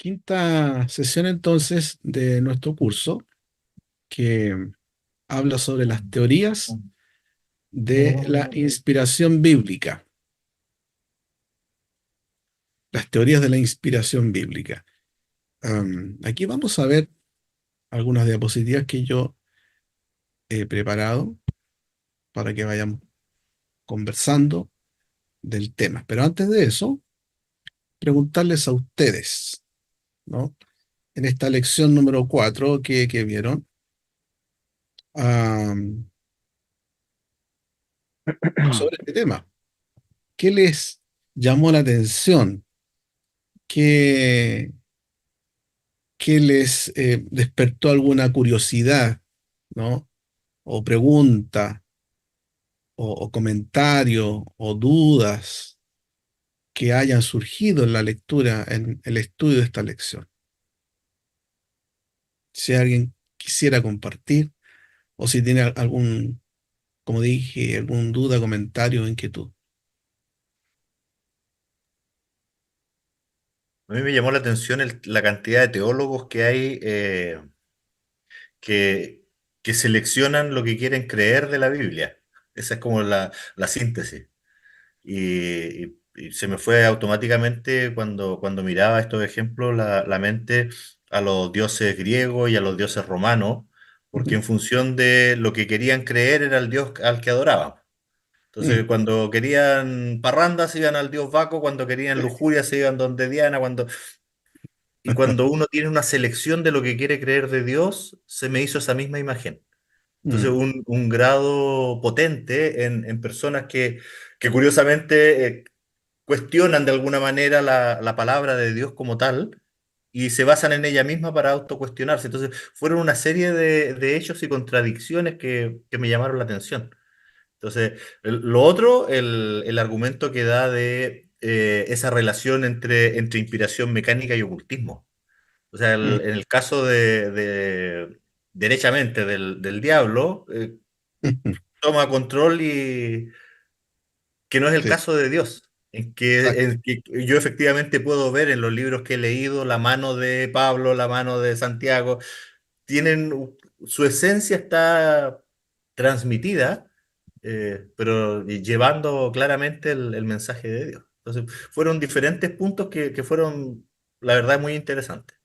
Quinta sesión entonces de nuestro curso que habla sobre las teorías de la inspiración bíblica. Las teorías de la inspiración bíblica. Aquí vamos a ver algunas diapositivas que yo he preparado para que vayamos conversando del tema. Pero antes de eso, preguntarles a ustedes, ¿no? En esta lección número 4 que vieron, am, sobre este tema. ¿Qué les llamó la atención? ¿Qué, qué les despertó alguna curiosidad, ¿no? O pregunta, o comentario, o dudas que hayan surgido en la lectura, en el estudio de esta lección? Si alguien quisiera compartir, o si tiene algún, como dije, algún duda, comentario o inquietud. A mí me llamó la atención la cantidad de teólogos que hay que, que seleccionan lo que quieren creer de la Biblia. Esa es como la síntesis. Y se me fue automáticamente cuando miraba estos ejemplos la mente a los dioses griegos y a los dioses romanos, porque Ujú. en función de lo que querían creer era el dios al que adoraban. Entonces, Mm. cuando querían parrandas se iban al dios Baco, cuando querían lujuria se iban donde Diana, y cuando uno tiene una selección de lo que quiere creer de Dios, se me hizo esa misma imagen. Entonces, Mm. un grado potente en personas que curiosamente cuestionan de alguna manera la palabra de Dios como tal y se basan en ella misma para autocuestionarse. Entonces, fueron una serie de hechos y contradicciones que me llamaron la atención. Entonces, lo otro, el argumento que da de esa relación entre inspiración mecánica y ocultismo. O sea, Mm. en el caso derechamente del diablo, Mm. toma control y que no es el Sí, caso de Dios. exacto. En que yo efectivamente puedo ver en los libros que he leído la mano de Pablo, la mano de Santiago, tienen, su esencia está transmitida, pero llevando claramente el mensaje de Dios. Entonces, fueron diferentes puntos que fueron, la verdad, muy interesantes.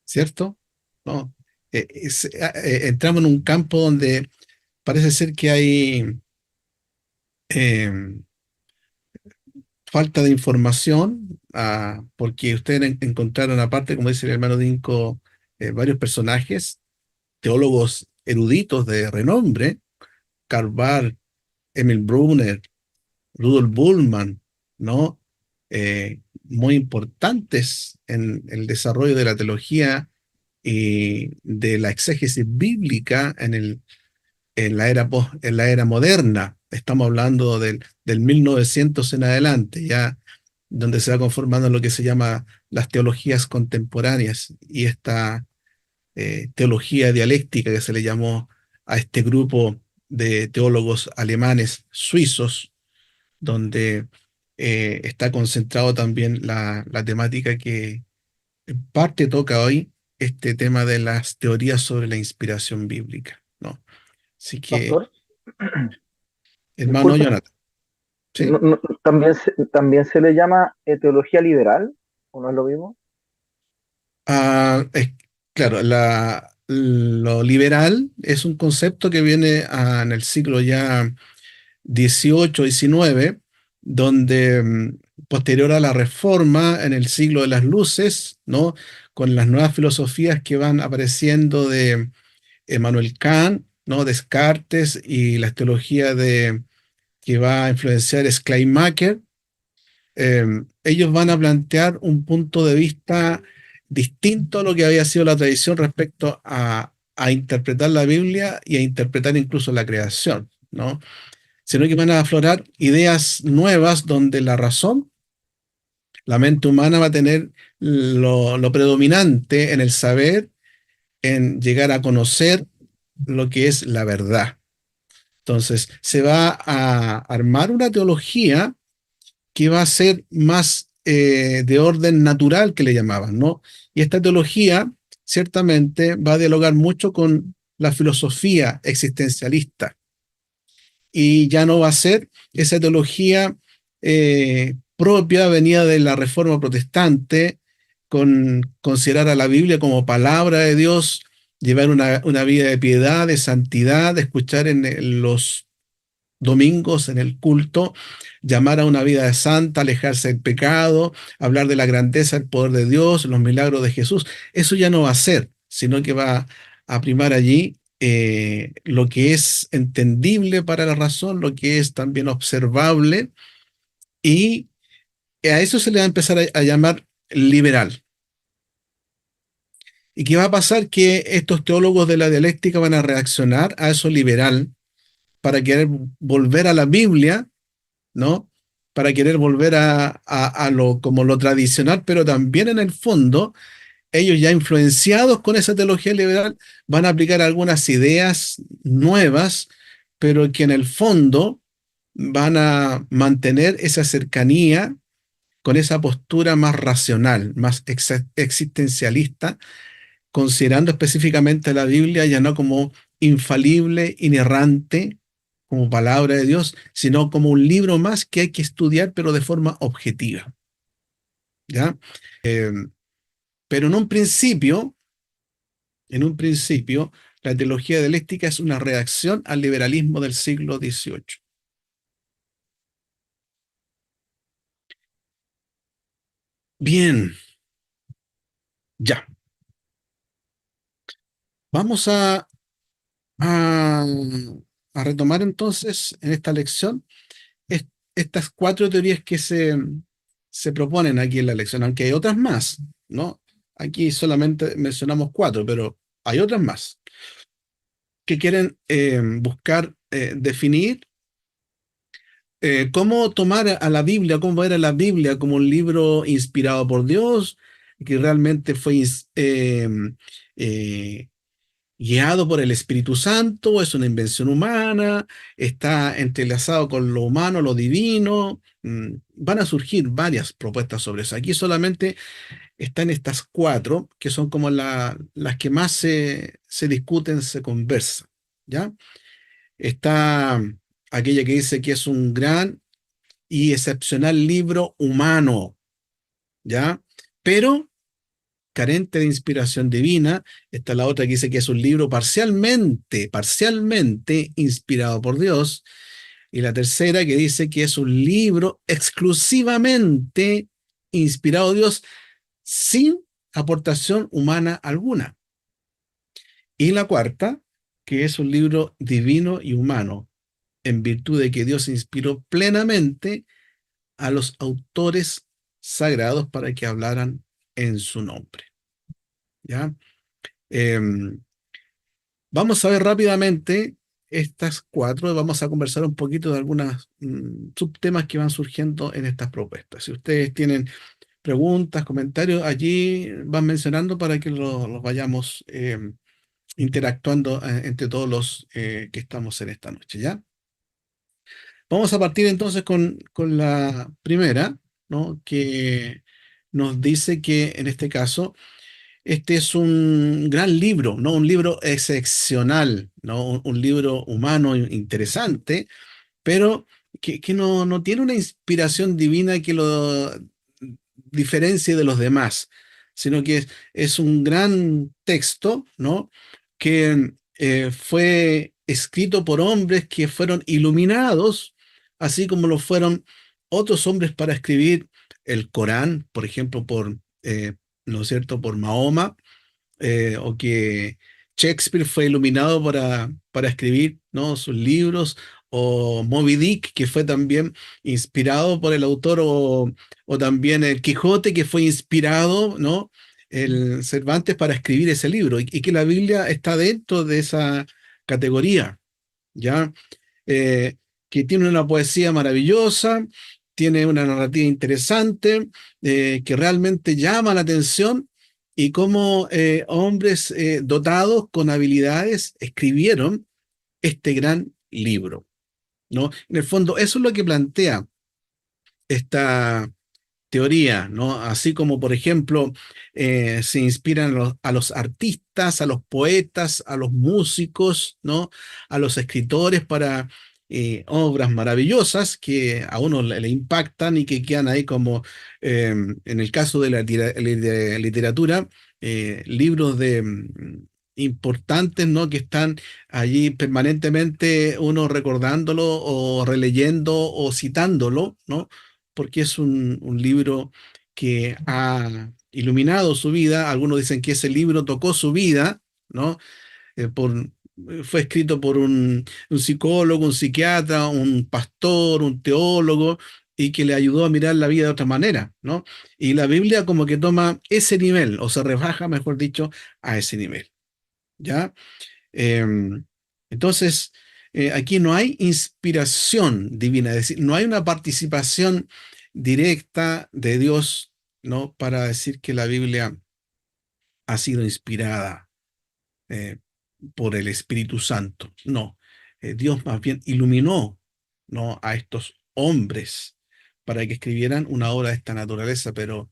¿Cierto? ¿No? Entramos en un campo donde parece ser que hay eh, falta de información, porque ustedes encontraron, aparte, como dice el hermano Dinko, varios personajes, teólogos eruditos de renombre: Karl Barth, Emil Brunner, Rudolf Bullmann, ¿no? Muy importantes en el desarrollo de la teología y de la exégesis bíblica en la era moderna. Estamos hablando del 1900 en adelante, ya donde se va conformando lo que se llama las teologías contemporáneas y esta teología dialéctica que se le llamó a este grupo de teólogos alemanes suizos, donde está concentrado también la temática que en parte toca hoy, este tema de las teorías sobre la inspiración bíblica, ¿no? Así que, Pastor, hermano disculpe, Jonathan, ¿sí? también se le llama teología liberal, ¿o no es lo mismo? Ah, claro, lo liberal es un concepto que viene en el siglo ya 18, 19, donde posterior a la Reforma, en el siglo de las luces, ¿no? Con las nuevas filosofías que van apareciendo de Emmanuel Kant, ¿no? Descartes y la teología que va a influenciar Schleiermacher. Ellos van a plantear un punto de vista distinto a lo que había sido la tradición respecto a interpretar la Biblia y a interpretar incluso la creación, ¿no? Sino que van a aflorar ideas nuevas donde la razón, la mente humana va a tener lo predominante en el saber, en llegar a conocer lo que es la verdad. Entonces, se va a armar una teología que va a ser más de orden natural que le llamaban, ¿no? Y esta teología ciertamente va a dialogar mucho con la filosofía existencialista y ya no va a ser esa teología propia, venida de la Reforma Protestante, con considerar a la Biblia como palabra de Dios, llevar una vida de piedad, de santidad, de escuchar en los domingos en el culto, llamar a una vida de santa, alejarse del pecado, hablar de la grandeza, el poder de Dios, los milagros de Jesús. Eso ya no va a ser, sino que va a primar allí lo que es entendible para la razón, lo que es también observable, y a eso se le va a empezar a llamar liberal. ¿Y qué va a pasar? Que estos teólogos de la dialéctica van a reaccionar a eso liberal para querer volver a la Biblia, ¿no? Para querer volver a lo como lo tradicional, pero también en el fondo, ellos ya influenciados con esa teología liberal, van a aplicar algunas ideas nuevas, pero que en el fondo van a mantener esa cercanía con esa postura más racional, más existencialista, considerando específicamente la Biblia ya no como infalible, inerrante, como palabra de Dios, sino como un libro más que hay que estudiar, pero de forma objetiva. ¿Ya? Eh, pero en un principio, la teología dialéctica es una reacción al liberalismo del siglo XVIII. Bien, ya. Vamos a, a retomar entonces en esta lección es- estas cuatro teorías que se proponen aquí en la lección, aunque hay otras más, ¿no? Aquí solamente mencionamos cuatro, pero hay otras más que quieren buscar definir cómo tomar a la Biblia, cómo ver a la Biblia como un libro inspirado por Dios, que realmente fue eh, guiado por el Espíritu Santo, es una invención humana, está entrelazado con lo humano, lo divino. Van a surgir varias propuestas sobre eso. Aquí solamente están estas cuatro, que son como las que más se discuten, se conversan, ¿ya? Está aquella que dice que es un gran y excepcional libro humano, ¿ya? Pero carente de inspiración divina. Está la otra que dice que es un libro parcialmente inspirado por Dios. Y la tercera que dice que es un libro exclusivamente inspirado por Dios sin aportación humana alguna. Y la cuarta, que es un libro divino y humano, en virtud de que Dios inspiró plenamente a los autores sagrados para que hablaran en su nombre. ¿Ya? Em, Vamos a ver rápidamente estas cuatro. Vamos a conversar un poquito de algunos subtemas que van surgiendo en estas propuestas. Si ustedes tienen preguntas, comentarios, allí van mencionando para que los vayamos interactuando entre todos los que estamos en esta noche, ¿ya? Vamos a partir entonces con la primera, ¿no? Que nos dice que en este caso este es un gran libro, ¿no? Un libro excepcional, ¿no? Un libro humano interesante, pero que no tiene una inspiración divina que lo diferencie de los demás, sino que es un gran texto, ¿no? Que fue escrito por hombres que fueron iluminados, así como lo fueron otros hombres para escribir el Corán, por ejemplo, ¿no es cierto?, por Mahoma, o que Shakespeare fue iluminado para escribir, ¿no?, sus libros, o Moby Dick, que fue también inspirado por el autor, o también el Quijote, que fue inspirado, ¿no?, el Cervantes para escribir ese libro, y que la Biblia está dentro de esa categoría, ¿ya? Eh, que tiene una poesía maravillosa, tiene una narrativa interesante, que realmente llama la atención, y cómo hombres dotados con habilidades escribieron este gran libro, ¿no? En el fondo, eso es lo que plantea esta, teoría, ¿no? Así como, por ejemplo, se inspiran a los artistas, a los poetas, a los músicos, ¿no? A los escritores para obras maravillosas que a uno le impactan y que quedan ahí como, en el caso de la literatura, libros importantes, ¿no? Que están allí permanentemente uno recordándolo o releyendo o citándolo, ¿no? Porque es un libro que ha iluminado su vida. Algunos dicen que ese libro tocó su vida, ¿no? Fue escrito por un psicólogo, un psiquiatra, un pastor, un teólogo, y que le ayudó a mirar la vida de otra manera, ¿no? Y la Biblia como que toma ese nivel, o se rebaja, mejor dicho, a ese nivel, ¿ya? Em, entonces, aquí no hay inspiración divina, es decir, no hay una participación directa de Dios, ¿no? Para decir que la Biblia ha sido inspirada eh, por el Espíritu Santo. No, Dios más bien iluminó, ¿no? A estos hombres para que escribieran una obra de esta naturaleza, pero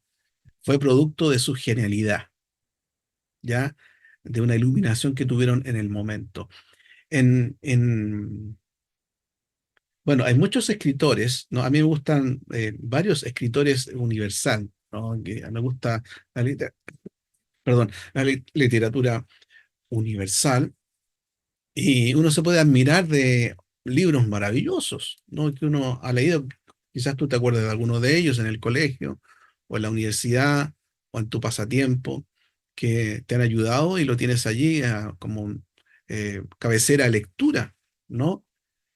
fue producto de su genialidad, ¿ya? De una iluminación que tuvieron en el momento. En Bueno, hay muchos escritores, ¿no? A mí me gustan varios escritores universal, ¿no? Me gusta la, perdón, literatura universal, y uno se puede admirar de libros maravillosos, ¿no? Que uno ha leído, quizás tú te acuerdas de alguno de ellos en el colegio o en la universidad o en tu pasatiempo, que te han ayudado y lo tienes allí como cabecera de lectura, ¿no?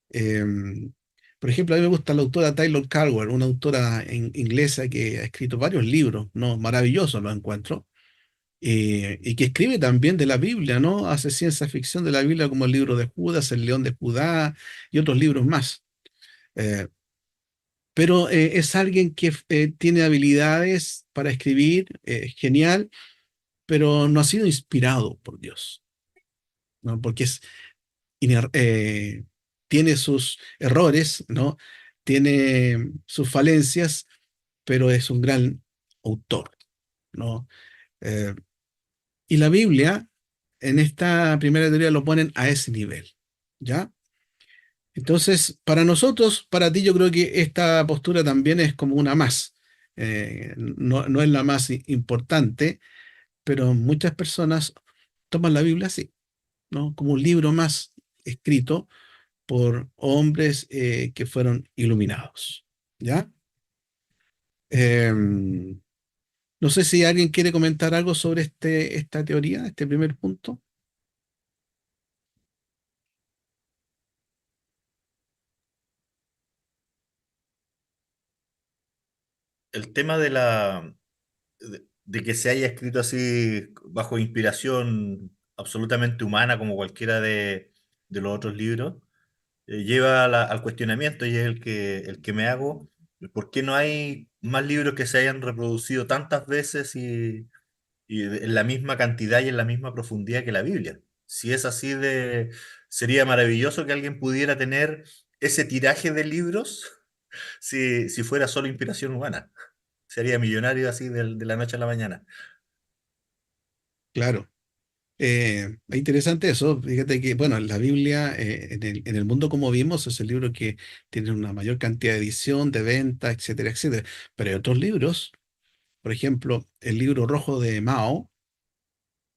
Em, por ejemplo, a mí me gusta la autora Taylor Caldwell, una autora inglesa que ha escrito varios libros, ¿no? Maravillosos los encuentro, y que escribe también de la Biblia, ¿no? Hace ciencia ficción de la Biblia como el libro de Judas, el León de Judá y otros libros más. Eh, pero es alguien que tiene habilidades para escribir, genial, pero no ha sido inspirado por Dios, ¿no? Porque tiene sus errores, ¿no? Tiene sus falencias, pero es un gran autor, ¿no? Eh, y la Biblia, en esta primera teoría, lo ponen a ese nivel, ¿ya? Entonces, para nosotros, para ti, yo creo que esta postura también es como una más. No es la más importante, pero muchas personas toman la Biblia así, ¿no? Como un libro más escrito por hombres que fueron iluminados, ¿ya? Em, no sé si alguien quiere comentar algo sobre esta teoría, este primer punto. El tema de que se haya escrito así bajo inspiración absolutamente humana como cualquiera de los otros libros, lleva al cuestionamiento y es el que me hago. ¿Por qué no hay más libros que se hayan reproducido tantas veces y en la misma cantidad y en la misma profundidad que la Biblia? Si es así sería maravilloso que alguien pudiera tener ese tiraje de libros si fuera solo inspiración humana. Sería millonario así de la noche a la mañana. Claro. Es interesante eso. Fíjate que, bueno, la Biblia, en el mundo como vimos, es el libro que tiene una mayor cantidad de edición, de venta, etcétera, etcétera. Pero hay otros libros, por ejemplo, el libro rojo de Mao,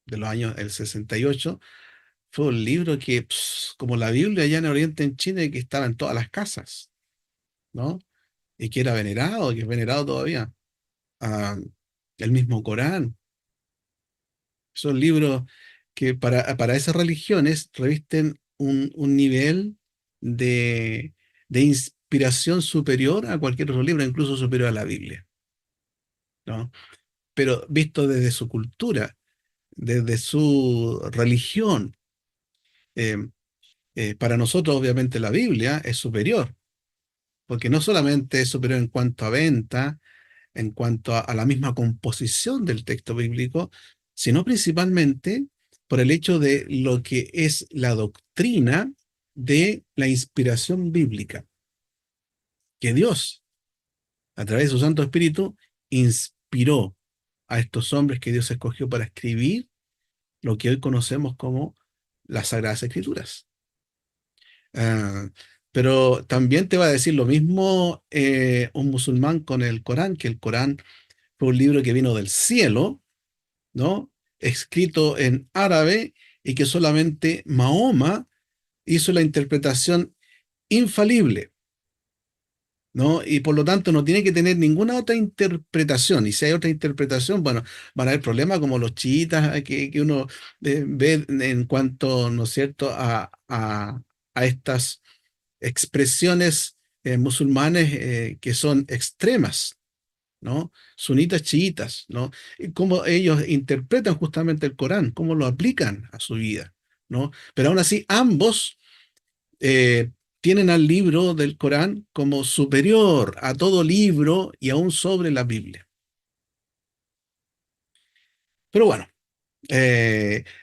de los años el 68, fue un libro que, como la Biblia allá en Oriente, en China, que estaba en todas las casas, ¿no? Y que era venerado, que es venerado todavía. Ah, el mismo Corán. Son libros que para esas religiones revisten un nivel de, de inspiración superior a cualquier otro libro, incluso superior a la Biblia, ¿no? Pero visto desde su cultura, desde su religión. eh, para nosotros, obviamente, la Biblia es superior, porque no solamente es superior en cuanto a venta, en cuanto a la misma composición del texto bíblico, sino principalmente por el hecho de lo que es la doctrina de la inspiración bíblica, que Dios, a través de su Santo Espíritu, inspiró a estos hombres que Dios escogió para escribir lo que hoy conocemos como las Sagradas Escrituras. Ah, pero también te va a decir lo mismo un musulmán con el Corán, que el Corán fue un libro que vino del cielo, ¿no? Escrito en árabe y que solamente Mahoma hizo la interpretación infalible, ¿no? Y por lo tanto no tiene que tener ninguna otra interpretación. Y si hay otra interpretación, bueno, van a haber problemas como los chiitas que uno ve en cuanto, ¿no es cierto?, a estas expresiones musulmanes que son extremas, ¿no? Sunitas, chiitas, ¿no? Y cómo ellos interpretan justamente el Corán, cómo lo aplican a su vida, ¿no? Pero aún así, ambos eh, tienen al libro del Corán como superior a todo libro y aún sobre la Biblia. Pero bueno,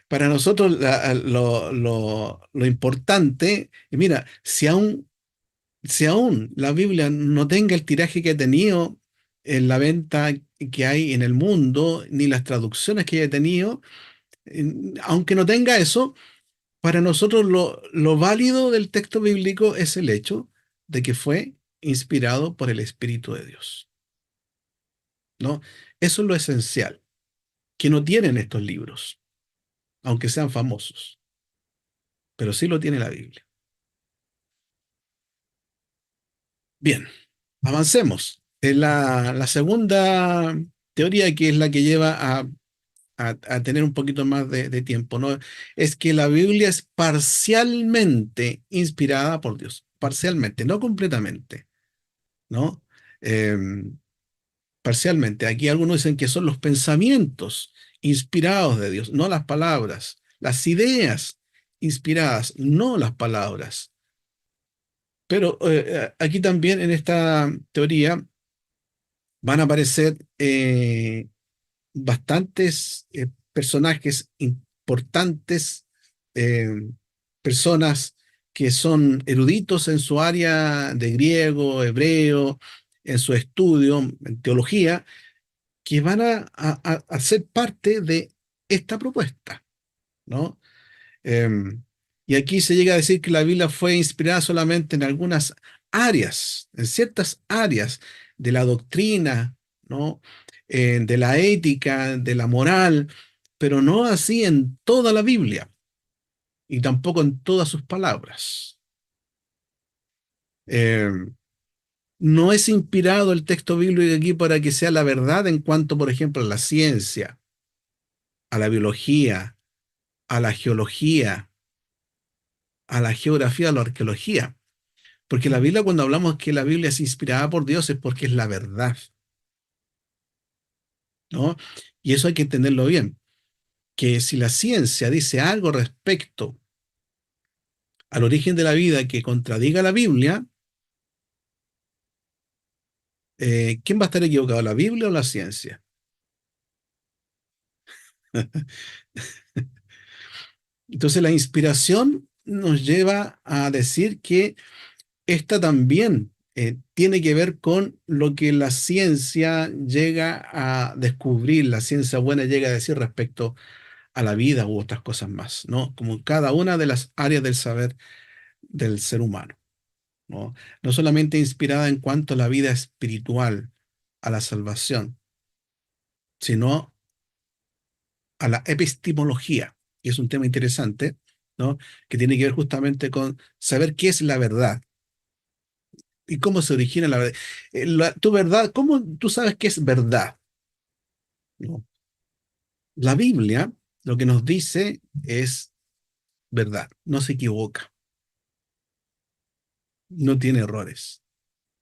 para nosotros lo importante, y mira, si aún la Biblia no tenga el tiraje que ha tenido en la venta que hay en el mundo, ni las traducciones que haya tenido, aunque no tenga eso, para nosotros lo válido del texto bíblico es el hecho de que fue inspirado por el Espíritu de Dios, ¿no? Eso es lo esencial, que no tienen estos libros, aunque sean famosos, pero sí lo tiene la Biblia. Bien, avancemos. En la segunda teoría, que es la que lleva a tener un poquito más de tiempo, ¿no? Es que la Biblia es parcialmente inspirada por Dios, parcialmente, no completamente, ¿no? Em, Parcialmente. Aquí algunos dicen que son los pensamientos inspirados de Dios, no las palabras, las ideas inspiradas, no las palabras. Pero aquí también en esta teoría van a aparecer bastantes personajes importantes, eh, personas que son eruditos en su área de griego, hebreo, en su estudio, en teología, que van a ser parte de esta propuesta, ¿no? Em, y aquí se llega a decir que la Biblia fue inspirada solamente en algunas áreas, en ciertas áreas de la doctrina, ¿no? De la ética, de la moral, pero no así en toda la Biblia y tampoco en todas sus palabras. Em, no es inspirado el texto bíblico aquí para que sea la verdad en cuanto, por ejemplo, a la ciencia, a la biología, a la geología, a la geografía, a la arqueología. Porque la Biblia, cuando hablamos que la Biblia es inspirada por Dios, es porque es la verdad, ¿no? Y eso hay que entenderlo bien, que si la ciencia dice algo respecto al origen de la vida que contradiga la Biblia, ¿quién va a estar equivocado, la Biblia o la ciencia? Entonces la inspiración nos lleva a decir que esta también tiene que ver con lo que la ciencia llega a descubrir, la ciencia buena llega a decir respecto a la vida u otras cosas más, ¿no? Como cada una de las áreas del saber del ser humano, ¿no? No solamente inspirada en cuanto a la vida espiritual, a la salvación, sino a la epistemología, que es un tema interesante, ¿no? Que tiene que ver justamente con saber qué es la verdad y cómo se origina la verdad. Tu verdad, ¿cómo tú sabes qué es verdad? ¿No? La Biblia lo que nos dice es verdad, no se equivoca, no tiene errores.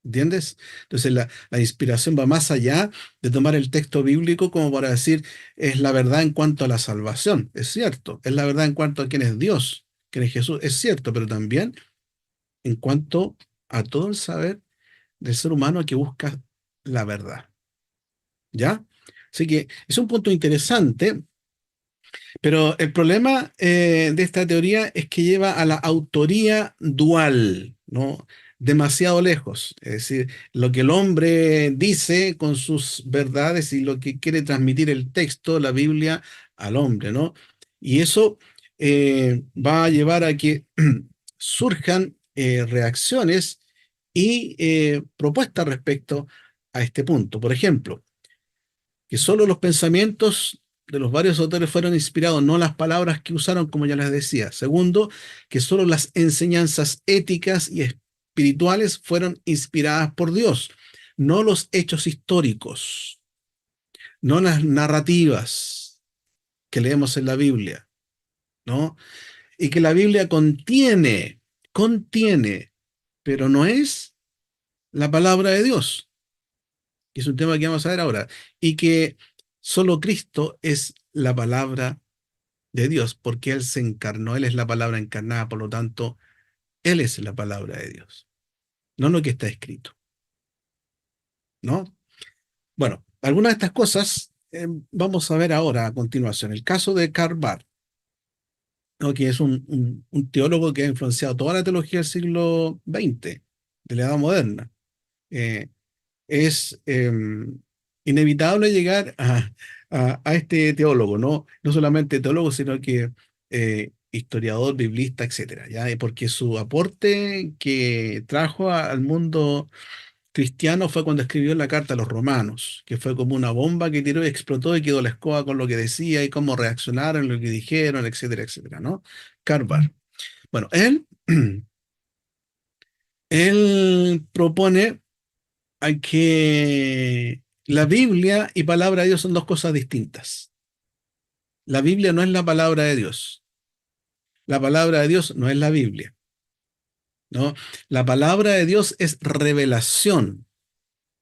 ¿Entiendes? Entonces la inspiración va más allá de tomar el texto bíblico como para decir es la verdad en cuanto a la salvación. Es cierto, es la verdad en cuanto a quién es Dios, quién es Jesús, es cierto, pero también en cuanto a todo el saber del ser humano que busca la verdad. ¿Ya? Así que es un punto interesante, pero el problema de esta teoría es que lleva a la autoría dual, ¿no? demasiado lejos. Es decir, lo que el hombre dice con sus verdades y lo que quiere transmitir el texto, la Biblia, al hombre, ¿no? Y eso va a llevar a que surjan reacciones y propuestas respecto a este punto. Por ejemplo, que solo los pensamientos de los varios autores fueron inspirados, no las palabras que usaron, como ya les decía. Segundo, que solo las enseñanzas éticas y espirituales fueron inspiradas por Dios, no los hechos históricos, no las narrativas que leemos en la Biblia, ¿no? Y que la Biblia contiene, pero no es la palabra de Dios, que es un tema que vamos a ver ahora, y que solo Cristo es la palabra de Dios, porque Él se encarnó, Él es la palabra encarnada, por lo tanto, Él es la palabra de Dios, no lo que está escrito, ¿no? Bueno, algunas de estas cosas vamos a ver ahora a continuación. El caso de Karl Barth, ¿no? Que es un teólogo que ha influenciado toda la teología del siglo XX, de la Edad Moderna. Eh, es inevitable llegar a este teólogo, ¿no? No solamente teólogo, sino que historiador, biblista, etcétera, ¿ya? Y porque su aporte que trajo al mundo cristiano fue cuando escribió la carta a los romanos, que fue como una bomba que tiró y explotó y quedó la escoba con lo que decía y cómo reaccionaron, lo que dijeron, etcétera, etcétera, ¿no? Carvar. Bueno, él propone a que la Biblia y palabra de Dios son dos cosas distintas. La Biblia no es la palabra de Dios. La palabra de Dios no es la Biblia, ¿no? La palabra de Dios es revelación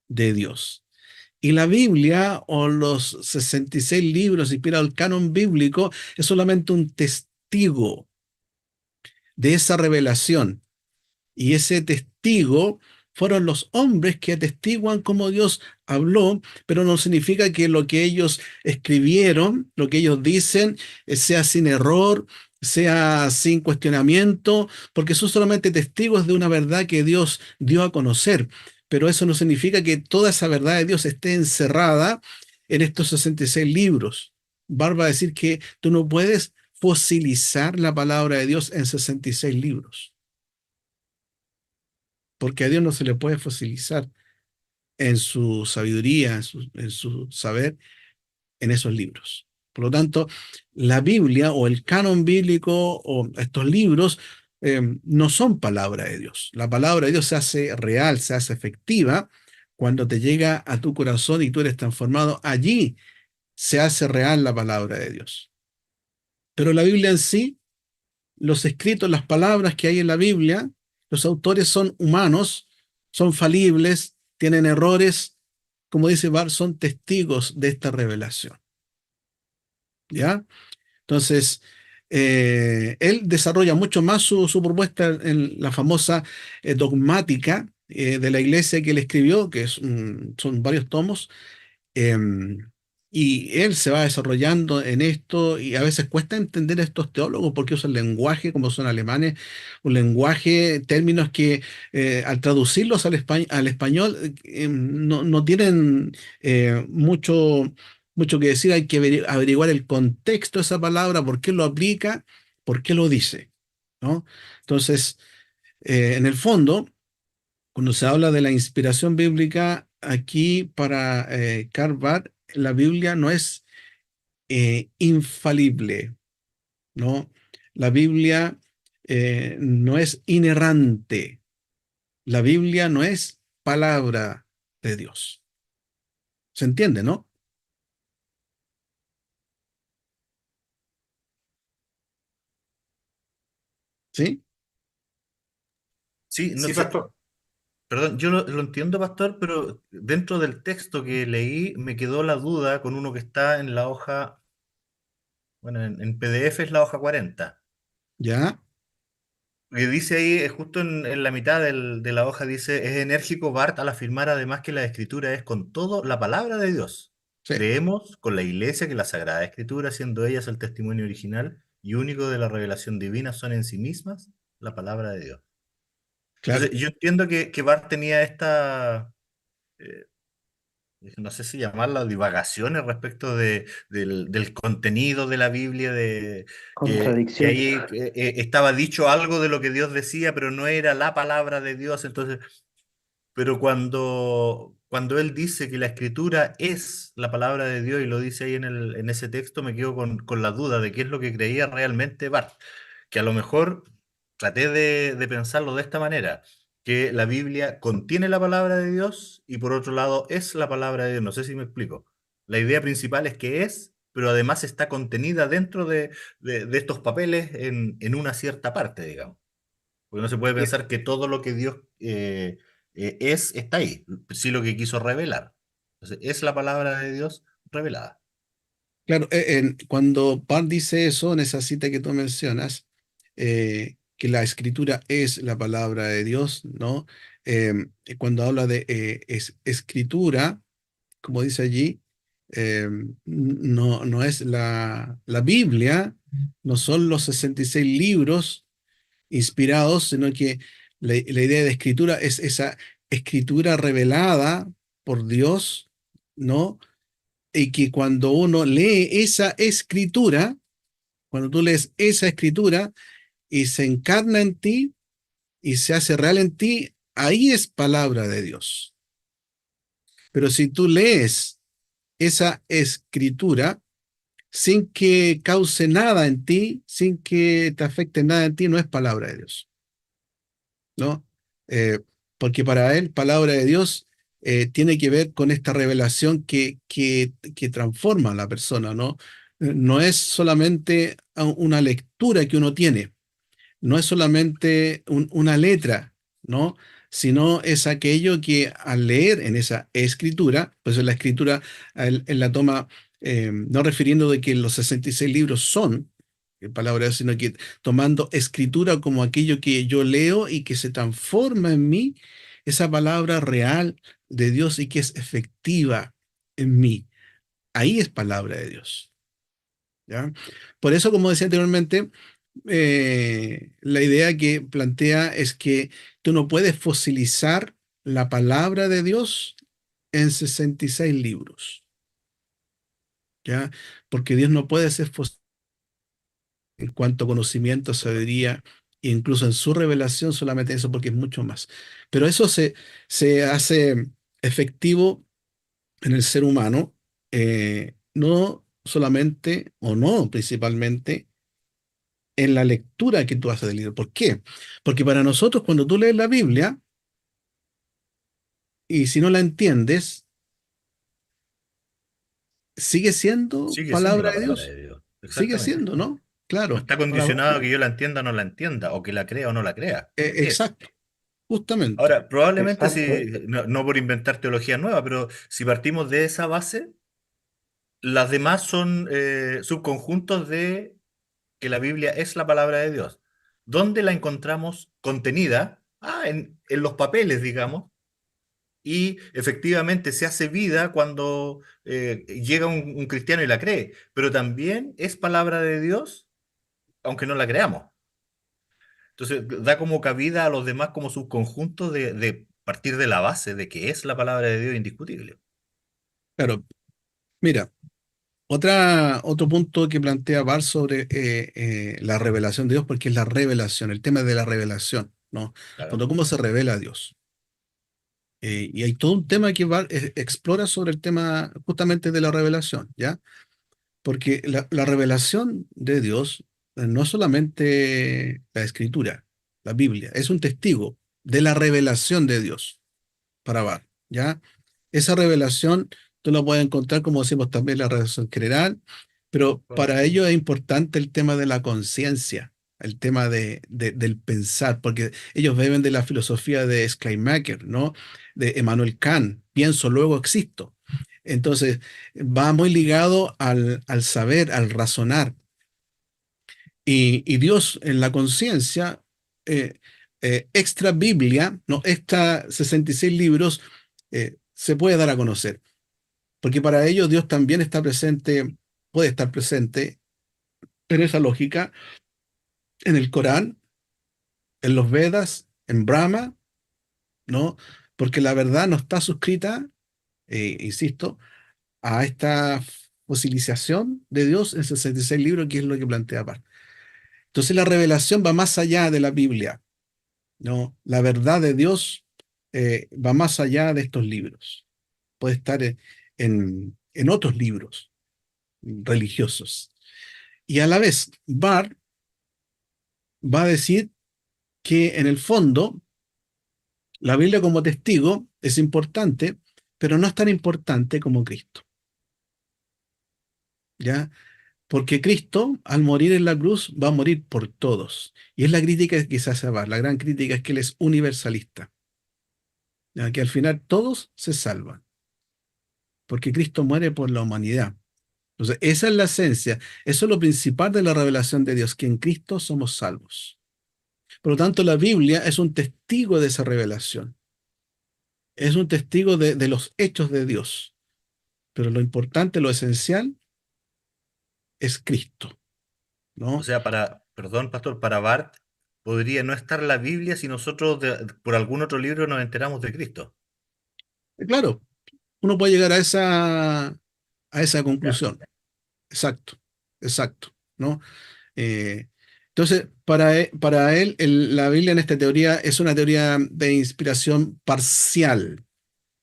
de Dios. Y la Biblia o los 66 libros inspirados al canon bíblico es solamente un testigo de esa revelación. Y ese testigo fueron los hombres que atestiguan cómo Dios habló, pero no significa que lo que ellos escribieron, lo que ellos dicen, sea sin error, sea sin cuestionamiento, porque son solamente testigos de una verdad que Dios dio a conocer. Pero eso no significa que toda esa verdad de Dios esté encerrada en estos 66 libros. Barba a decir que tú no puedes fosilizar la palabra de Dios en 66 libros, porque a Dios no se le puede fosilizar en su sabiduría, en su saber, en esos libros. Por lo tanto, la Biblia o el canon bíblico o estos libros no son palabra de Dios. La palabra de Dios se hace real, se hace efectiva cuando te llega a tu corazón y tú eres transformado. Allí se hace real la palabra de Dios. Pero la Biblia en sí, los escritos, las palabras que hay en la Biblia, los autores son humanos, son falibles, tienen errores, como dice Barr, son testigos de esta revelación. ¿Ya? Entonces, él desarrolla mucho más su propuesta en la famosa dogmática de la iglesia que él escribió, que son varios tomos, Em, y él se va desarrollando en esto y a veces cuesta entender a estos teólogos porque usan lenguaje, como son alemanes, un lenguaje, términos que al traducirlos al español no tienen mucho que decir. Hay que averiguar el contexto de esa palabra, por qué lo aplica, por qué lo dice, ¿no? Entonces, en el fondo, cuando se habla de la inspiración bíblica, aquí para Karl Barth, la Biblia no es infalible, ¿no? La Biblia no es inerrante. La Biblia no es palabra de Dios. ¿Se entiende, no? ¿Sí? Sí, no Sí, sé, pastor. perdón, yo lo entiendo, pastor, pero dentro del texto que leí me quedó la duda con uno que está en la hoja, bueno, en PDF es la hoja 40. ¿Ya? Que dice ahí, justo en la mitad de la hoja, dice, es enérgico Barth al afirmar además que la escritura es con todo la palabra de Dios. Sí. Creemos con la iglesia que la Sagrada Escritura, siendo ellas el testimonio original y único de la revelación divina, son en sí mismas la palabra de Dios. Claro, Entonces, yo entiendo que Barth tenía esta, eh, no sé si llamarla divagaciones respecto del contenido de la Biblia, que Contradicciones. ahí estaba dicho algo de lo que Dios decía, pero no era la palabra de Dios. Entonces, pero cuando él dice que la escritura es la palabra de Dios y lo dice ahí en ese texto, me quedo con la duda de qué es lo que creía realmente Barth. Que a lo mejor traté de pensarlo de esta manera, que la Biblia contiene la palabra de Dios y por otro lado es la palabra de Dios. No sé si me explico. La idea principal es que es, pero además está contenida dentro de estos papeles en una cierta parte, digamos. Porque no se puede cl- pensar que todo lo que Dios es está ahí, sí lo que quiso revelar. Entonces, es la palabra de Dios revelada. claro, cuando Pan dice eso, en esa cita que tú mencionas, que la escritura es la palabra de Dios, ¿no? Cuando habla de escritura, como dice allí, no es la Biblia, no son los 66 libros inspirados, sino que la idea de escritura es esa escritura revelada por Dios, ¿no? Y que cuando uno lee esa escritura, cuando tú lees esa escritura y se encarna en ti y se hace real en ti, ahí es palabra de Dios. Pero si tú lees esa escritura sin que cause nada en ti, sin que te afecte nada en ti, no es palabra de Dios, ¿no? Eh, Porque para él, palabra de Dios tiene que ver con esta revelación que transforma a la persona, ¿no? No es solamente una lectura que uno tiene, no es solamente una letra, ¿no? Sino es aquello que al leer en esa escritura, pues en la escritura él la toma no refiriendo de que los 66 libros son palabras, sino que tomando escritura como aquello que yo leo y que se transforma en mí, esa palabra real de Dios y que es efectiva en mí. Ahí es palabra de Dios, ¿ya? Por eso, como decía anteriormente, la idea que plantea es que tú no puedes fosilizar la palabra de Dios en 66 libros, ¿ya? Porque Dios no puede ser fosilizado en cuanto a conocimiento, sabiduría, e incluso en su revelación, solamente eso, porque es mucho más. Pero eso se hace efectivo en el ser humano, no solamente, o no principalmente, en la lectura que tú haces del libro. ¿Por qué? Porque para nosotros, cuando tú lees la Biblia, y si no la entiendes, sigue siendo Sigue siendo palabra la de palabra Dios. de Dios. Sigue Exactamente. siendo, ¿no? No Claro. está Ahora, condicionado a que yo la entienda o no la entienda, o que la crea o no la crea. Es. Exacto, justamente. Ahora, probablemente si, exacto. no por inventar teología nueva, pero si partimos de esa base, las demás son subconjuntos de que la Biblia es la palabra de Dios. ¿Dónde la encontramos contenida? Ah, en los papeles, digamos, y efectivamente se hace vida cuando llega un cristiano y la cree, pero también es palabra de Dios, aunque no la creamos. Entonces, da como cabida a los demás como subconjuntos de partir de la base de que es la palabra de Dios indiscutible. Claro, mira, otro punto que plantea Bar sobre la revelación de Dios, porque es la revelación, el tema de la revelación, ¿no? Claro. Cuando cómo se revela a Dios. Y hay todo un tema que Bar explora sobre el tema justamente de la revelación, ¿ya? Porque la revelación de Dios no es solamente la escritura, la Biblia, es un testigo de la revelación de Dios para Bar, ¿ya? Esa revelación tú la puedes encontrar, como decimos también, la revelación general, pero para Correcto. ello es importante el tema de la conciencia, el tema del pensar, porque ellos beben de la filosofía de Schleiermacher, ¿no? De Emmanuel Kant, pienso, luego existo. Entonces, va muy ligado al saber, al razonar. Y Dios en la conciencia, eh, extra Biblia, no, extra 66 libros, se puede dar a conocer. Porque para ellos Dios también está presente, puede estar presente en esa lógica, en el Corán, en los Vedas, en Brahma, ¿no? Porque la verdad no está suscrita, insisto, a esta fosilización de Dios en 66 libros, que es lo que plantea Barth. Entonces la revelación va más allá de la Biblia, ¿no? La verdad de Dios va más allá de estos libros. Puede estar en otros libros religiosos. Y a la vez, Barth va a decir que en el fondo la Biblia como testigo es importante, pero no es tan importante como Cristo, ¿ya? Porque Cristo, al morir en la cruz, va a morir por todos. Y es la crítica que se hace a Barth. La gran crítica es que él es universalista, ¿ya? Que al final todos se salvan, porque Cristo muere por la humanidad. Entonces, esa es la esencia, eso es lo principal de la revelación de Dios, que en Cristo somos salvos. Por lo tanto, la Biblia es un testigo de esa revelación, es un testigo de los hechos de Dios. Pero lo importante, lo esencial, es Cristo, O ¿no? sea, perdón, pastor, para Bart podría no estar la Biblia si nosotros por algún otro libro nos enteramos de Cristo. Y claro, uno puede llegar a esa Ya. conclusión. Exacto, exacto, ¿no? Entonces, para él, la Biblia en esta teoría es una teoría de inspiración parcial,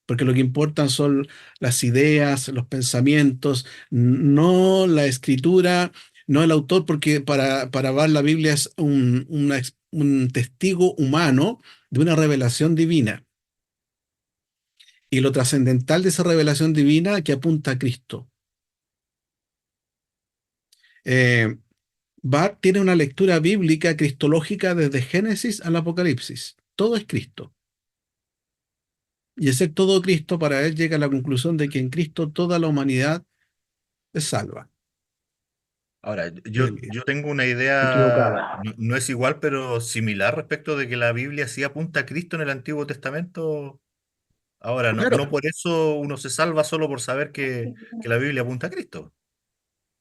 porque lo que importan son las ideas, los pensamientos, no la escritura, no el autor, porque para Barth la Biblia es un testigo humano de una revelación divina. Y lo trascendental de esa revelación divina que apunta a Cristo. Eh, Barth tiene una lectura bíblica cristológica desde Génesis al Apocalipsis. Todo es Cristo. Y ese todo Cristo, para él llega a la conclusión de que en Cristo toda la humanidad es salva. Ahora, Tiene yo vida. tengo una idea, Equivocada. no, no es igual, pero similar respecto de que la Biblia sí apunta a Cristo en el Antiguo Testamento. Ahora, no, Claro, no por eso uno se salva solo por saber que la Biblia apunta a Cristo.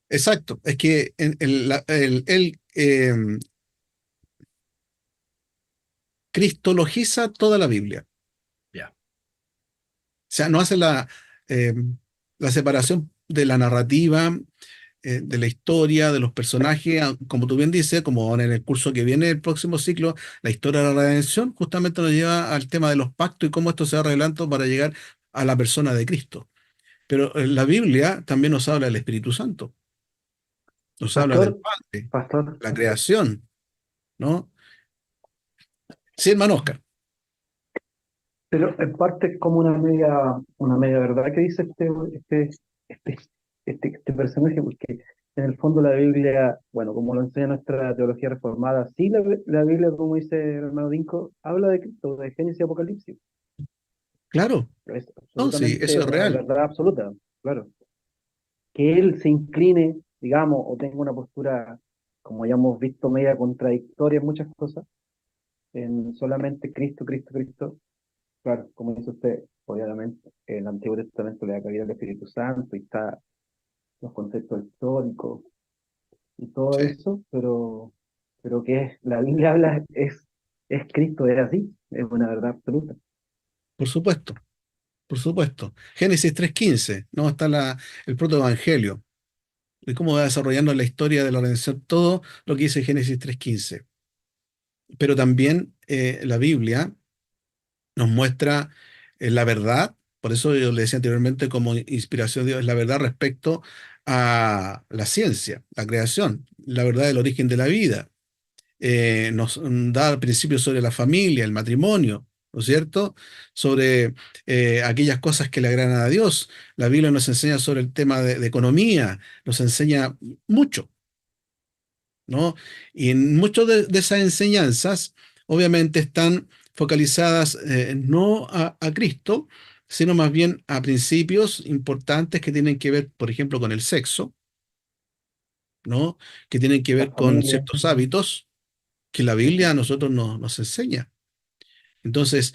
exacto. Es que él cristologiza toda la Biblia. Ya. O sea, no hace eh, la separación de la narrativa, de la historia, de los personajes, como tú bien dices, como en el curso que viene el próximo ciclo, la historia de la redención, justamente nos lleva al tema de los pactos y cómo esto se va revelando para llegar a la persona de Cristo. Pero la Biblia también nos habla del Espíritu Santo, nos habla del Pastor, Padre, pastor, la creación, ¿no? Sí, hermano Oscar. pero en parte es como una media verdad que dice este, este personaje, porque en el fondo la Biblia, bueno, como lo enseña nuestra teología reformada, sí la Biblia, como dice el hermano Dinko, habla de Cristo, de Génesis y Apocalipsis, Claro, pero es no, sí, eso absolutamente es una real, verdad absoluta, claro. Que él se incline, digamos, o tenga una postura, como ya hemos visto, media contradictoria en muchas cosas, en solamente Cristo, Cristo, Cristo. Claro, como dice usted, obviamente, en el Antiguo Testamento le da cabida al Espíritu Santo y está los conceptos históricos y todo sí, eso, pero que la Biblia habla es Cristo, es así, es una verdad absoluta. por supuesto, por supuesto. Génesis 3:15, ¿no? Está el protoevangelio, de cómo va desarrollando la historia de la redención, todo lo que dice Génesis 3:15. Pero también la Biblia nos muestra la verdad, por eso yo le decía anteriormente como inspiración de Dios, la verdad respecto a la ciencia, la creación, la verdad del origen de la vida. Nos da principios sobre la familia, el matrimonio, ¿no es cierto? Sobre aquellas cosas que le agradan a Dios. La Biblia nos enseña sobre el tema de economía, nos enseña mucho, ¿no? Y en muchas de esas enseñanzas, obviamente, están focalizadas no a Cristo, sino más bien a principios importantes que tienen que ver, por ejemplo, con el sexo, ¿no? Que tienen que La ver con familia, ciertos hábitos que la Biblia a nosotros nos enseña. Entonces,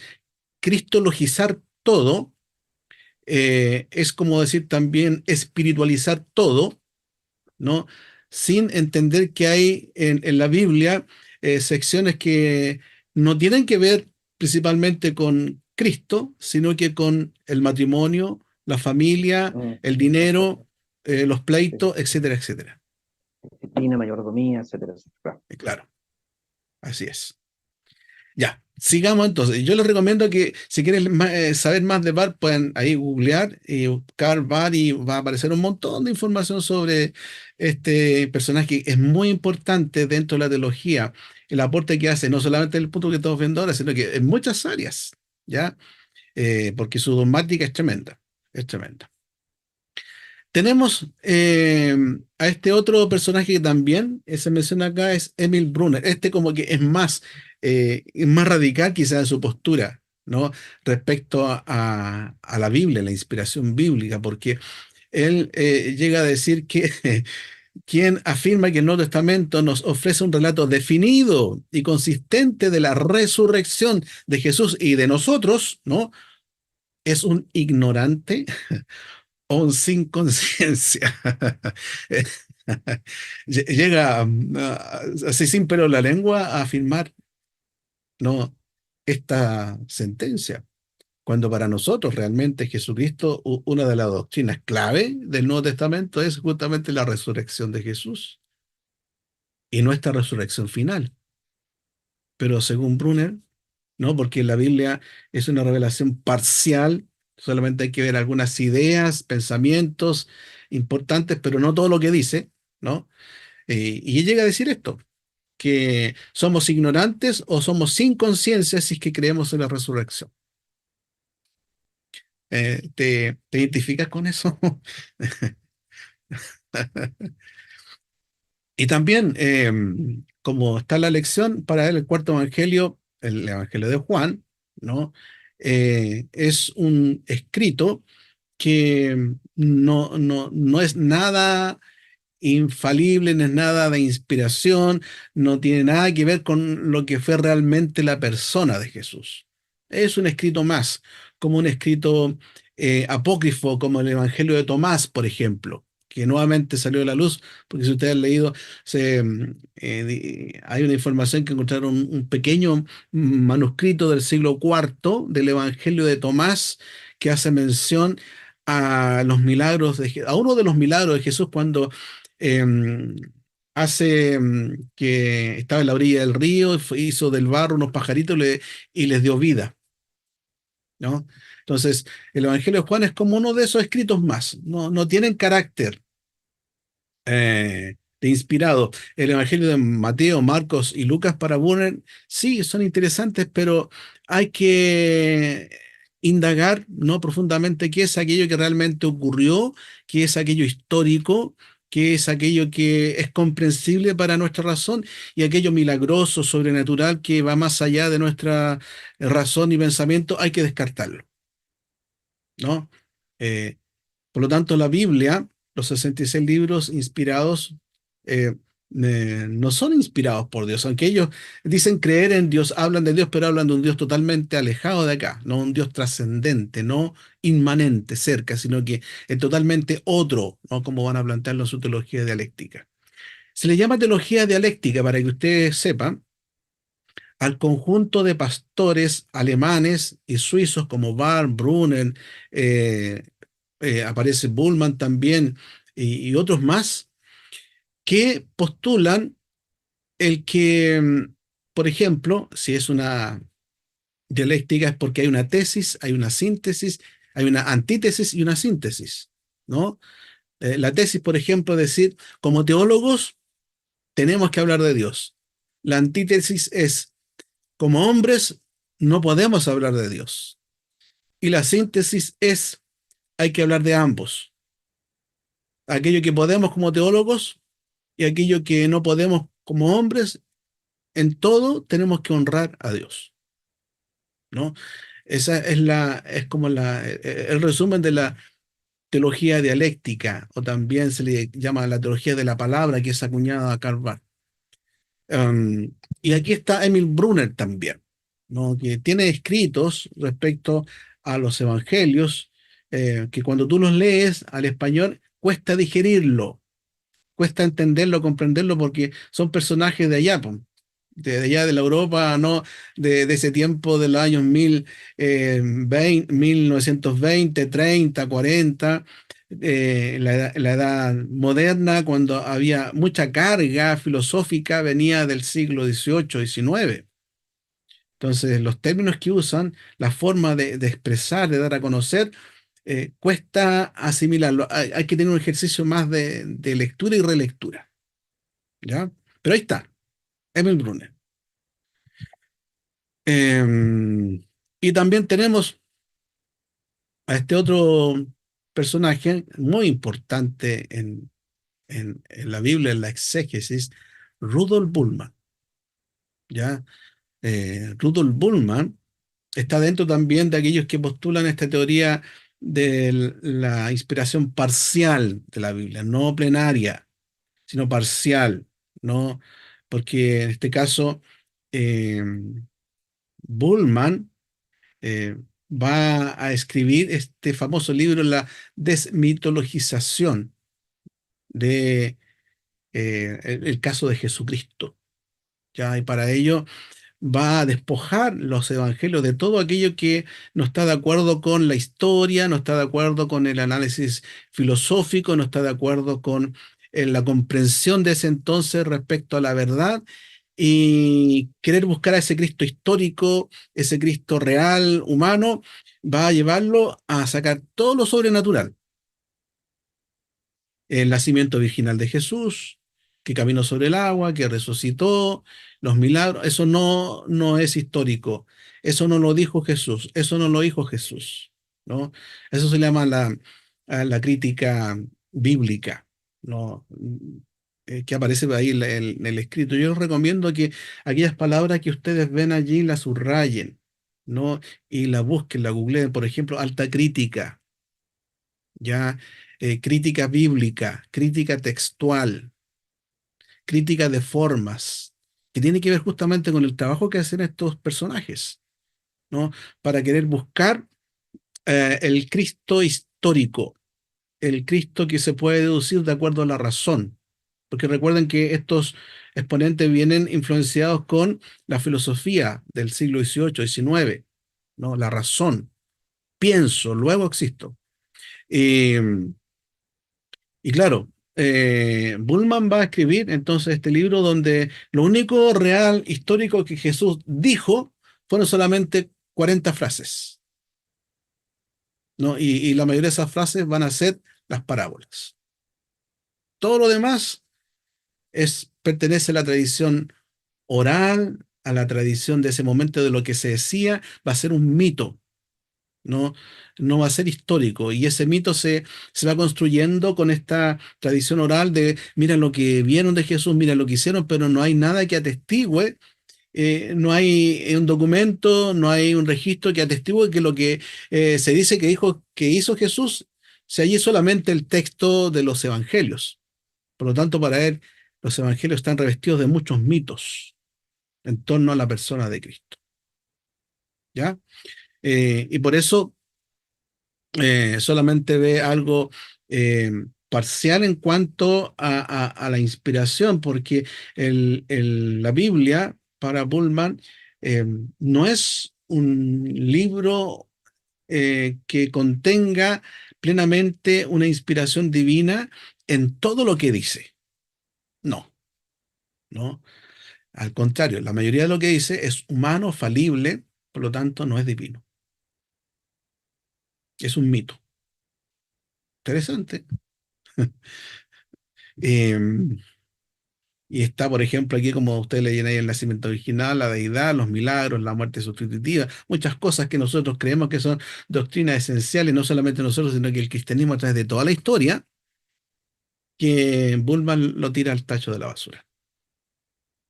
cristologizar todo es como decir también espiritualizar todo, ¿no? Sin entender que hay en la Biblia secciones no tienen que ver principalmente con Cristo, sino que con el matrimonio, la familia, el dinero, Exacto. los Sí. pleitos, etcétera, etcétera. Disciplina, mayordomía, etcétera, etcétera. Claro, así es. Ya, sigamos entonces. Yo les recomiendo que si quieren saber más de VAR, pueden ahí googlear y buscar VAR y va a aparecer un montón de información sobre este personaje. Es muy importante dentro de la teología el aporte que hace, no solamente en el punto que estamos viendo ahora, sino que en muchas áreas, ¿ya? Porque su dogmática es tremenda, es tremenda. Tenemos a este otro personaje que también se menciona acá, es Emil Brunner. Este como que es más radical quizás en su postura, ¿no? Respecto a la Biblia, la inspiración bíblica, porque él llega a decir que quien afirma que el Nuevo Testamento nos ofrece un relato definido y consistente de la resurrección de Jesús y de nosotros, ¿no? Es un ignorante o un sin conciencia. Llega así sin pelo en la lengua a afirmar, no, esta sentencia, cuando para nosotros realmente Jesucristo, una de las doctrinas clave del Nuevo Testamento es justamente la resurrección de Jesús y nuestra resurrección final. Pero según Brunner, ¿no? Porque la Biblia es una revelación parcial, solamente hay que ver algunas ideas, pensamientos importantes, pero no todo lo que dice, ¿no? Y él llega a decir esto, que somos ignorantes o somos sin conciencia si es que creemos en la resurrección. ¿Te identificas con eso? Y también, como está la lección, para él el cuarto evangelio, el evangelio de Juan, ¿no? Es un escrito que no es nada infalible, no es nada de inspiración, no tiene nada que ver con lo que fue realmente la persona de Jesús. Es un escrito más, como un escrito apócrifo, como el Evangelio de Tomás, por ejemplo, que nuevamente salió a la luz, porque si ustedes han leído, hay una información que encontraron un pequeño manuscrito del siglo IV del Evangelio de Tomás que hace mención a los milagros a uno de los milagros de Jesús cuando em, hace que estaba en la orilla del río, hizo del barro unos pajaritos y les dio vida, ¿no? Entonces, el Evangelio de Juan es como uno de esos escritos más, no tienen carácter de inspirado. El Evangelio de Mateo, Marcos y Lucas para Brunner, sí, son interesantes, pero hay que indagar, ¿no? Profundamente qué es aquello que realmente ocurrió, qué es aquello histórico, qué es aquello que es comprensible para nuestra razón y aquello milagroso, sobrenatural, que va más allá de nuestra razón y pensamiento, hay que descartarlo, ¿no? Eh, por lo tanto, la Biblia, los 66 libros inspirados, eh, no son inspirados por Dios, aunque ellos dicen creer en Dios, hablan de Dios, pero hablan de un Dios totalmente alejado de acá, no un Dios trascendente, no inmanente, cerca, sino que es totalmente otro, ¿no? Como van a plantearlo en su teología dialéctica. Se le llama teología dialéctica, para que ustedes sepan, al conjunto de pastores alemanes y suizos como Barr, Brunner, eh, aparece Bullman también y otros más, que postulan el que, por ejemplo, si es una dialéctica es porque hay una tesis, hay una síntesis, hay una antítesis y una síntesis, ¿no? La tesis, por ejemplo, decir, como teólogos tenemos que hablar de Dios. La antítesis es, como hombres no podemos hablar de Dios. Y la síntesis es, hay que hablar de ambos. Aquello que podemos como teólogos y aquello que no podemos como hombres, en todo tenemos que honrar a Dios, ¿no? Esa es es como el resumen de la teología dialéctica, o también se le llama la teología de la palabra, que es acuñada a Karl Barth. Y aquí está Emil Brunner también, ¿no? Que tiene escritos respecto a los evangelios, que cuando tú los lees al español cuesta digerirlo, cuesta entenderlo, comprenderlo, porque son personajes de allá, po. de allá de la Europa, ¿no? De ese tiempo de los años 1920, 30, 40, la edad moderna, cuando había mucha carga filosófica, venía del siglo XVIII, XIX. Entonces, los términos que usan, la forma de expresar, de dar a conocer, cuesta asimilarlo. Hay que tener un ejercicio más de lectura y relectura, ¿ya? Pero ahí está, Emil Brunner. Y también tenemos a este otro personaje muy importante en la Biblia, en la exégesis, Rudolf Bultmann, ¿ya? Rudolf Bultmann está dentro también de aquellos que postulan esta teoría de la inspiración parcial de la Biblia, no plenaria, sino parcial, ¿no? Porque en este caso, eh, Bullman eh, va a escribir este famoso libro, La desmitologización de el caso de Jesucristo. ¿Ya? Y para ello va a despojar los evangelios de todo aquello que no está de acuerdo con la historia, no está de acuerdo con el análisis filosófico, no está de acuerdo con la comprensión de ese entonces respecto a la verdad y querer buscar a ese Cristo histórico, ese Cristo real, humano, va a llevarlo a sacar todo lo sobrenatural, el nacimiento virginal de Jesús, que caminó sobre el agua, que resucitó, los milagros, eso no es histórico, eso no lo dijo Jesús, eso no lo dijo Jesús, ¿no? Eso se llama a la crítica bíblica, ¿no? Que aparece ahí en el escrito. Yo les recomiendo que aquellas palabras que ustedes ven allí las subrayen, ¿no? Y la busquen, la googleen, por ejemplo, alta crítica, ya crítica bíblica, crítica textual, crítica de formas, que tiene que ver justamente con el trabajo que hacen estos personajes, ¿no? Para querer buscar el Cristo histórico, el Cristo que se puede deducir de acuerdo a la razón. Porque recuerden que estos exponentes vienen influenciados con la filosofía del siglo XVIII, XIX, ¿no? La razón. Pienso, luego existo. Y Y claro, Bullman va a escribir entonces este libro donde lo único real histórico que Jesús dijo fueron solamente 40 frases, ¿no? Y la mayoría de esas frases van a ser las parábolas. Todo lo demás pertenece a la tradición oral, a la tradición de ese momento de lo que se decía, va a ser un mito, no, no va a ser histórico. Y ese mito se va construyendo con esta tradición oral de, mira lo que vieron de Jesús, mira lo que hicieron, pero no hay nada que atestigue, no hay un documento, no hay un registro que atestigue que lo que se dice que dijo, que hizo Jesús, se allí solamente el texto de los evangelios. Por lo tanto, para él, los evangelios están revestidos de muchos mitos en torno a la persona de Cristo. ¿Ya? Y por eso solamente ve algo parcial en cuanto a la inspiración, porque la Biblia para Bullman eh, no es un libro que contenga plenamente una inspiración divina en todo lo que dice. No, no. Al contrario, la mayoría de lo que dice es humano, falible, por lo tanto no es divino. Es un mito. Interesante. Em, Y está, por ejemplo, aquí como ustedes leyen ahí el nacimiento original, la deidad, los milagros, la muerte sustitutiva, muchas cosas que nosotros creemos que son doctrinas esenciales, no solamente nosotros, sino que el cristianismo a través de toda la historia, que Bullman lo tira al tacho de la basura,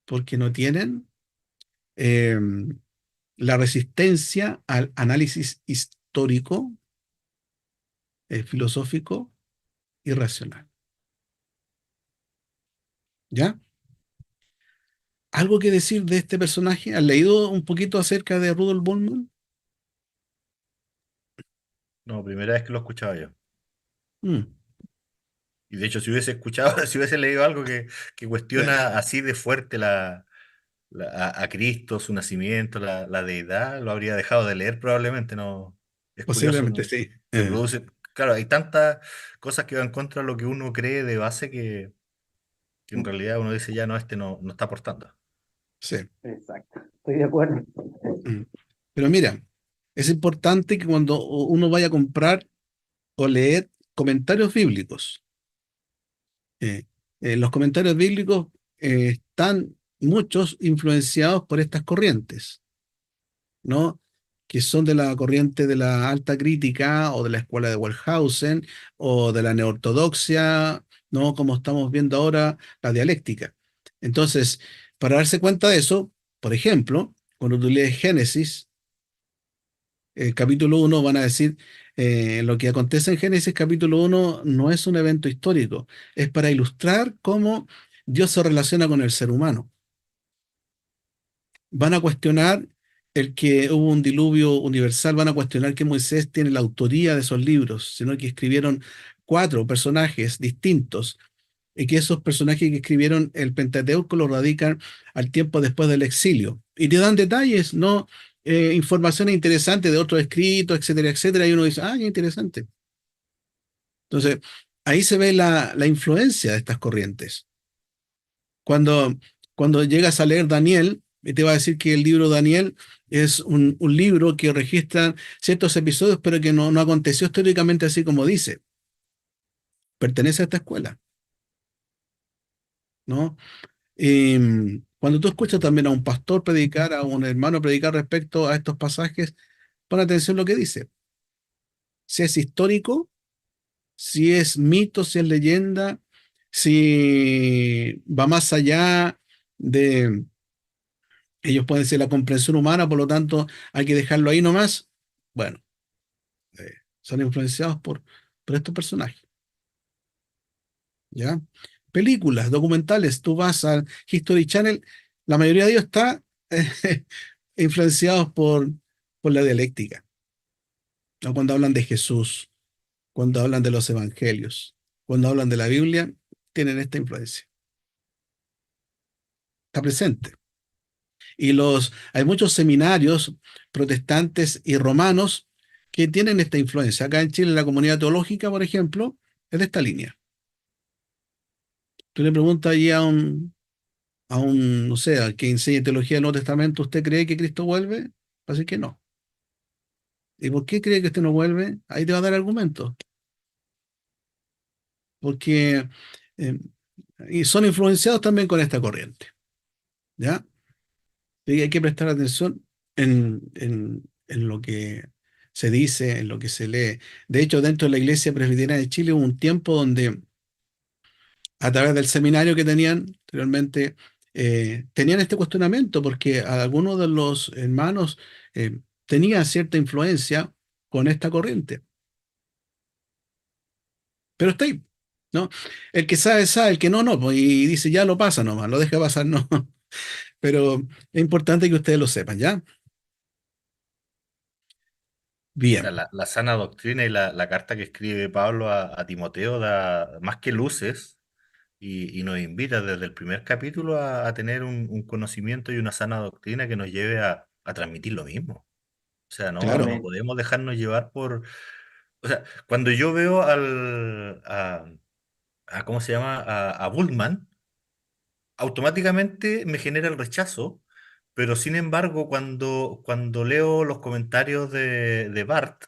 porque no tienen eh, la resistencia al análisis histórico, filosófico y racional. ¿Ya? ¿Algo que decir de este personaje? ¿Has leído un poquito acerca de Rudolf Bullman? No, primera vez que lo escuchaba yo. Mm. Y de hecho, si hubiese escuchado, si hubiese leído algo que Eh, cuestiona así de fuerte a Cristo, su nacimiento, la deidad, lo habría dejado de leer probablemente, ¿no? Es curioso, Posiblemente ¿no? sí. Se produce, claro, hay tantas cosas que van contra lo que uno cree de base que en realidad uno dice ya no, este no está aportando. Sí. Exacto, estoy de acuerdo. Mm. Pero mira, es importante que cuando uno vaya a comprar o leer comentarios bíblicos, eh, los comentarios bíblicos están muchos influenciados por estas corrientes, ¿no? Que son de la corriente de la alta crítica o de la escuela de Wellhausen o de la neortodoxia, ¿no? Como estamos viendo ahora, la dialéctica. Entonces, para darse cuenta de eso, por ejemplo, cuando tú lees Génesis, el capítulo uno van a decir, lo que acontece en Génesis capítulo uno no es un evento histórico, es para ilustrar cómo Dios se relaciona con el ser humano. Van a cuestionar el que hubo un diluvio universal, van a cuestionar que Moisés tiene la autoría de esos libros, sino que escribieron cuatro personajes distintos y que esos personajes que escribieron el Pentateuco lo radican al tiempo después del exilio. Y te dan detalles, ¿no? Informaciones interesantes de otros escritos, etcétera, etcétera, y uno dice, ah, qué interesante. Entonces, ahí se ve la influencia de estas corrientes. Cuando, cuando llegas a leer Daniel, te va a decir que el libro Daniel es un libro que registra ciertos episodios, pero que no aconteció históricamente así como dice. Pertenece a esta escuela, ¿no? Cuando tú escuchas también a un pastor predicar, a un hermano predicar respecto a estos pasajes, pon atención lo que dice. Si es histórico, si es mito, si es leyenda, si va más allá de, ellos pueden decir la comprensión humana, por lo tanto hay que dejarlo ahí nomás. Bueno, son influenciados por estos personajes, ¿ya? Películas, documentales, tú vas al History Channel, la mayoría de ellos está influenciados por la dialéctica, ¿no? Cuando hablan de Jesús, cuando hablan de los evangelios, cuando hablan de la Biblia, tienen esta influencia, está presente. Hay muchos seminarios protestantes y romanos que tienen esta influencia. Acá en Chile, la comunidad teológica, por ejemplo, es de esta línea. Tú le preguntas allí no sé, al que enseñe teología del Nuevo Testamento, ¿usted cree que Cristo vuelve? Así que no. ¿Y por qué cree que usted no vuelve? Ahí te va a dar argumentos. Porque eh, y son influenciados también con esta corriente, ¿ya? Y hay que prestar atención en lo que se dice, en lo que se lee. De hecho, dentro de la Iglesia Presbiteriana de Chile hubo un tiempo donde, a través del seminario que tenían anteriormente, tenían este cuestionamiento, porque algunos de los hermanos tenían cierta influencia con esta corriente. Pero está ahí, ¿no? El que sabe, sabe, el que no, no, pues, y dice, ya lo pasa nomás, lo deja pasar, no. Pero es importante que ustedes lo sepan, ¿ya? O sea, Bien, la sana doctrina y la carta que escribe Pablo a Timoteo da más que luces y nos invita desde el primer capítulo a tener un conocimiento y una sana doctrina que nos lleve a transmitir lo mismo. O sea, no claro. Amén. podemos dejarnos llevar O sea, cuando yo veo ¿cómo se llama? A Bultmann, automáticamente me genera el rechazo, pero sin embargo, cuando leo los comentarios de Bart,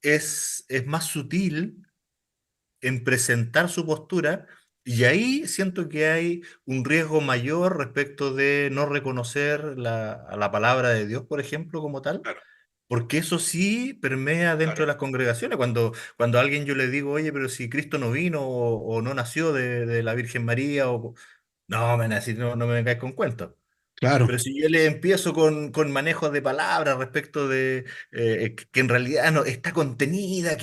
es más sutil en presentar su postura y ahí siento que hay un riesgo mayor respecto de no reconocer a la palabra de Dios, por ejemplo, como tal. Claro, Porque eso sí permea dentro de claro. las congregaciones. Cuando a alguien yo le digo, oye, pero si Cristo no vino o no nació de la Virgen María, no, me van a decir, no me vengáis con cuentos. Claro. Pero si yo le empiezo con manejos de palabras respecto de que en realidad no está contenida,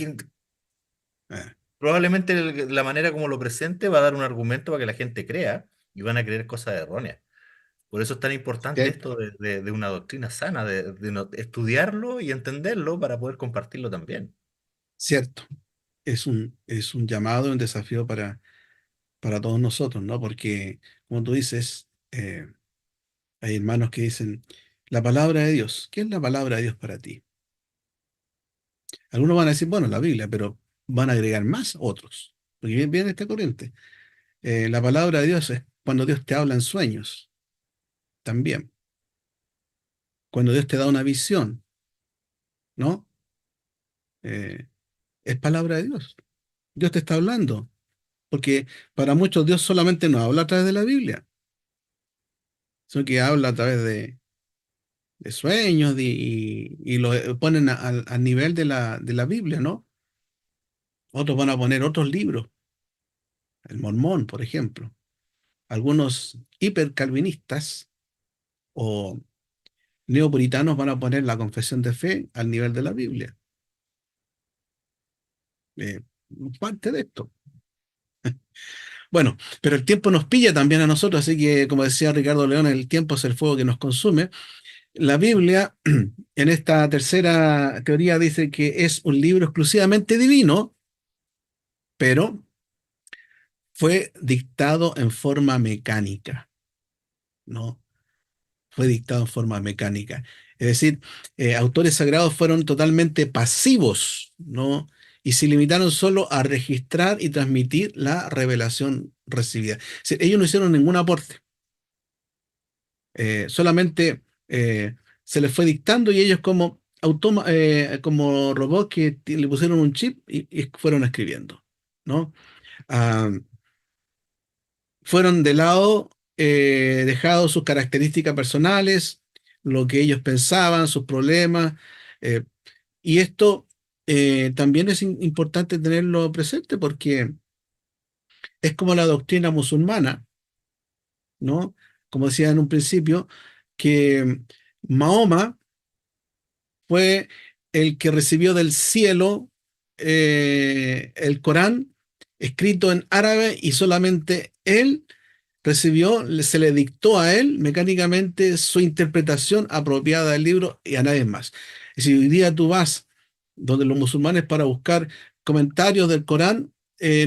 Eh, probablemente la manera como lo presente va a dar un argumento para que la gente crea y van a creer cosas erróneas. Por eso es tan importante sí, esto de una doctrina sana, estudiarlo y entenderlo para poder compartirlo también. cierto. Es un llamado, un desafío para todos nosotros, ¿no? Porque, como tú dices, Hay hermanos que dicen, la palabra de Dios, ¿qué es la palabra de Dios para ti? Algunos van a decir, bueno, la Biblia, pero van a agregar más otros. Porque viene esta corriente. La palabra de Dios es cuando Dios te habla en sueños, también. Cuando Dios te da una visión, ¿no? Eh, es palabra de Dios. Dios te está hablando. Porque para muchos Dios solamente no habla a través de la Biblia, sino que habla a través de sueños y lo ponen al nivel de la Biblia, ¿no? Otros van a poner otros libros, el Mormón, por ejemplo. Algunos hipercalvinistas o neopuritanos van a poner la confesión de fe al nivel de la Biblia. Eh, Parte de esto. Bueno, pero el tiempo nos pilla también a nosotros, así que, como decía Ricardo León, el tiempo es el fuego que nos consume. La Biblia, en esta tercera teoría, dice que es un libro exclusivamente divino, pero fue dictado en forma mecánica, ¿no? Fue dictado en forma mecánica. Es decir, autores sagrados fueron totalmente pasivos, ¿no? Y se limitaron solo a registrar y transmitir la revelación recibida. Es decir, ellos no hicieron ningún aporte, solamente se les fue dictando y ellos como robots que le pusieron un chip y fueron escribiendo, ¿no? Ah, fueron de lado, dejados sus características personales, lo que ellos pensaban, sus problemas, eh, y esto también es importante tenerlo presente porque es como la doctrina musulmana, ¿no? Como decía en un principio, que Mahoma fue el que recibió del cielo el Corán escrito en árabe y solamente él recibió, se le dictó a él mecánicamente su interpretación apropiada del libro y a nadie más. Y si hoy día tú vas donde los musulmanes para buscar comentarios del Corán,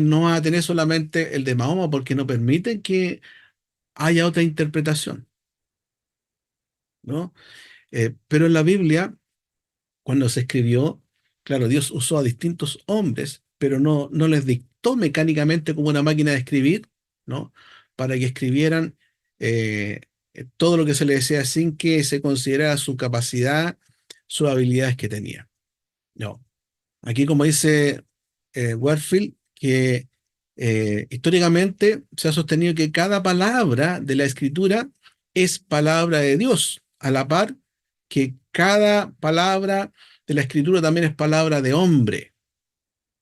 no vas a tener solamente el de Mahoma porque no permiten que haya otra interpretación, ¿no? Pero en la Biblia cuando se escribió, claro, Dios usó a distintos hombres, pero no les dictó mecánicamente como una máquina de escribir, ¿no? Para que escribieran eh, todo lo que se les decía sin que se considerara su capacidad, sus habilidades que tenía. No. Aquí, como dice Warfield, que históricamente se ha sostenido que cada palabra de la escritura es palabra de Dios, a la par que cada palabra de la escritura también es palabra de hombre,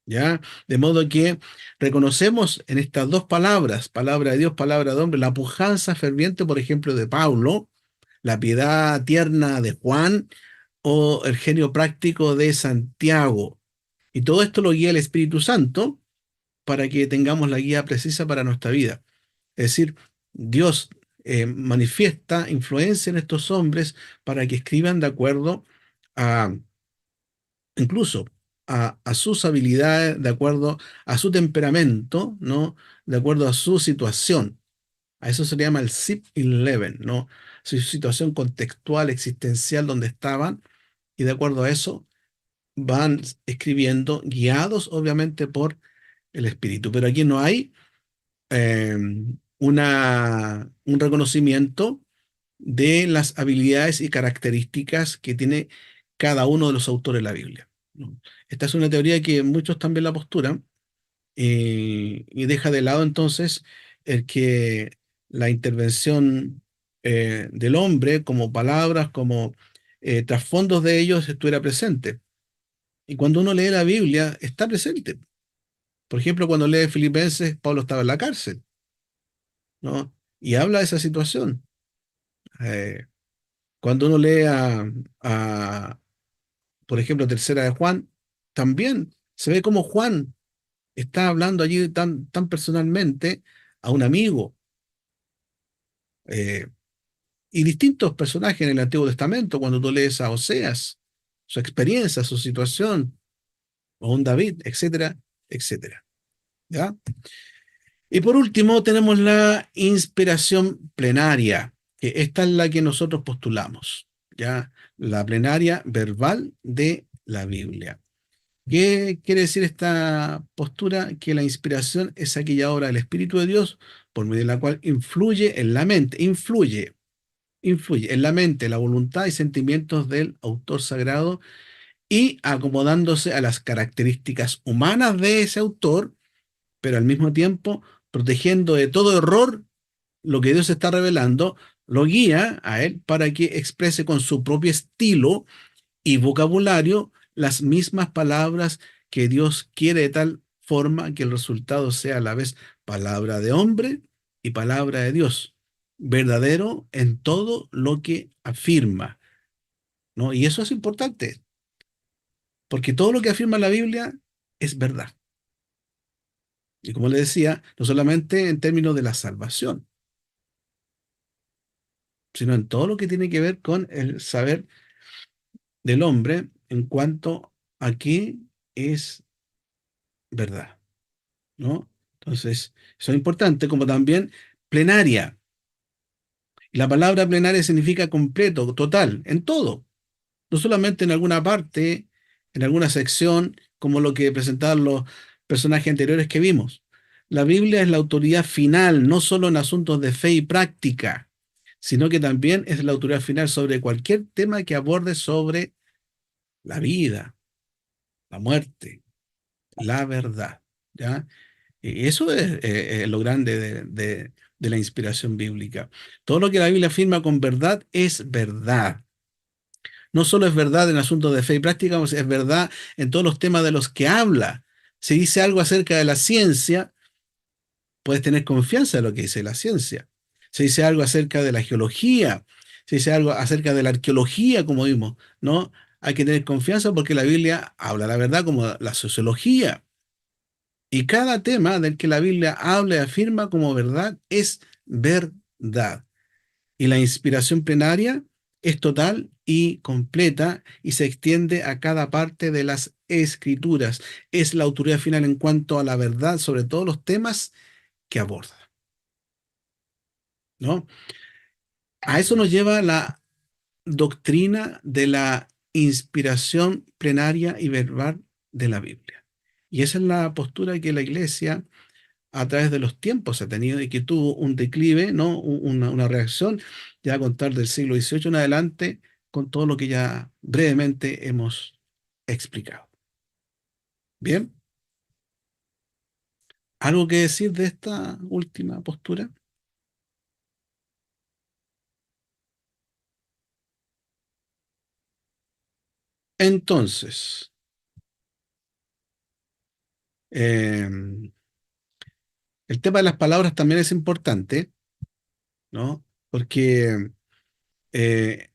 ¿ya? De modo que reconocemos en estas dos palabras, palabra de Dios, palabra de hombre, la pujanza ferviente, por ejemplo, de Pablo, la piedad tierna de Juan o el genio práctico de Santiago. Y todo esto lo guía el Espíritu Santo para que tengamos la guía precisa para nuestra vida. Es decir, Dios manifiesta influencia en estos hombres para que escriban de acuerdo a, incluso a sus habilidades, de acuerdo a su temperamento, ¿no? De acuerdo a su situación. A eso se le llama el zip 11, ¿no? Su situación contextual, existencial, donde estaban, y de acuerdo a eso van escribiendo, guiados obviamente por el espíritu. Pero aquí no hay eh, un reconocimiento de las habilidades y características que tiene cada uno de los autores de la Biblia, ¿no? Esta es una teoría que muchos también la postulan y deja de lado entonces el que la intervención del hombre como palabras, como trasfondos de ellos estuviera presente. Y cuando uno lee la Biblia, está presente. Por ejemplo, cuando lee Filipenses, Pablo estaba en la cárcel, ¿no? Y habla de esa situación. Eh, Cuando uno lee por ejemplo, Tercera de Juan, también se ve como Juan está hablando allí tan personalmente a un amigo. eh, y distintos personajes en el Antiguo Testamento, cuando tú lees a Oseas, su experiencia, su situación, o un David, etcétera, etcétera. ¿Ya? Y por último, tenemos la inspiración plenaria, que esta es la que nosotros postulamos, ¿ya? La plenaria verbal de la Biblia. ¿Qué quiere decir esta postura? Que la inspiración es aquella obra del Espíritu de Dios por medio de la cual influye en la mente, influye en la mente, la voluntad y sentimientos del autor sagrado y acomodándose a las características humanas de ese autor, pero al mismo tiempo protegiendo de todo error lo que Dios está revelando, lo guía a él para que exprese con su propio estilo y vocabulario las mismas palabras que Dios quiere, de tal forma que el resultado sea a la vez palabra de hombre y palabra de Dios, verdadero en todo lo que afirma, ¿no? Y eso es importante, porque todo lo que afirma la Biblia es verdad. Y como le decía, no solamente en términos de la salvación, sino en todo lo que tiene que ver con el saber del hombre en cuanto a qué es verdad, ¿no? Entonces, eso es importante, como también plenaria. La palabra plenaria significa completo, total, en todo, no solamente en alguna parte, en alguna sección, como lo que presentaban los personajes anteriores que vimos. La Biblia es la autoridad final, no solo en asuntos de fe y práctica, sino que también es la autoridad final sobre cualquier tema que aborde sobre la vida, la muerte, la verdad, ¿ya? Y eso es lo grande de la inspiración bíblica. Todo lo que la Biblia afirma con verdad es verdad. No solo es verdad en asuntos de fe y práctica, es verdad en todos los temas de los que habla. Si dice algo acerca de la ciencia, puedes tener confianza en lo que dice la ciencia. Si dice algo acerca de la geología, si dice algo acerca de la arqueología, como vimos, ¿no? Hay que tener confianza porque la Biblia habla la verdad, como la sociología. Y cada tema del que la Biblia habla y afirma como verdad es verdad. Y la inspiración plenaria es total y completa y se extiende a cada parte de las escrituras. Es la autoridad final en cuanto a la verdad sobre todos los temas que aborda, ¿no? A eso nos lleva la doctrina de la inspiración plenaria y verbal de la Biblia. Y esa es la postura que la Iglesia a través de los tiempos ha tenido y que tuvo un declive, ¿no? Una reacción ya a contar del siglo XVIII en adelante con todo lo que ya brevemente hemos explicado. Bien, ¿algo que decir de esta última postura? Entonces, el tema de las palabras también es importante, ¿no? Porque eh,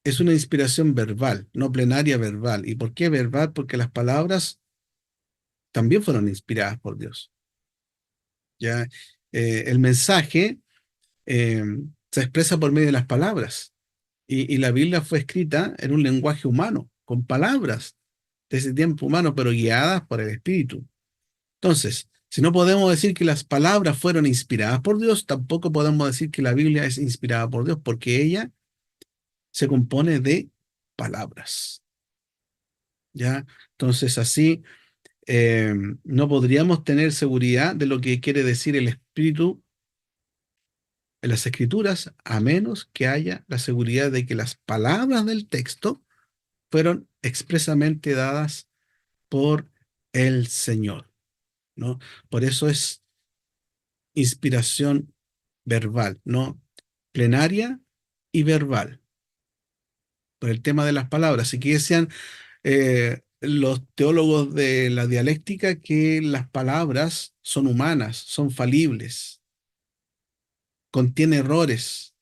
es una inspiración verbal, no plenaria verbal. ¿Y por qué verbal? Porque las palabras también fueron inspiradas por Dios. ¿Ya? El mensaje eh, se expresa por medio de las palabras y la Biblia fue escrita en un lenguaje humano, con palabras de ese tiempo humano, pero guiadas por el Espíritu. Entonces, si no podemos decir que las palabras fueron inspiradas por Dios, tampoco podemos decir que la Biblia es inspirada por Dios, porque ella se compone de palabras. ¿Ya? Entonces, así no podríamos tener seguridad de lo que quiere decir el Espíritu en las Escrituras, a menos que haya la seguridad de que las palabras del texto fueron expresamente dadas por el Señor, ¿no? Por eso es inspiración verbal, ¿no? Plenaria y verbal, por el tema de las palabras. Así que decían los teólogos de la dialéctica que las palabras son humanas, son falibles, contienen errores,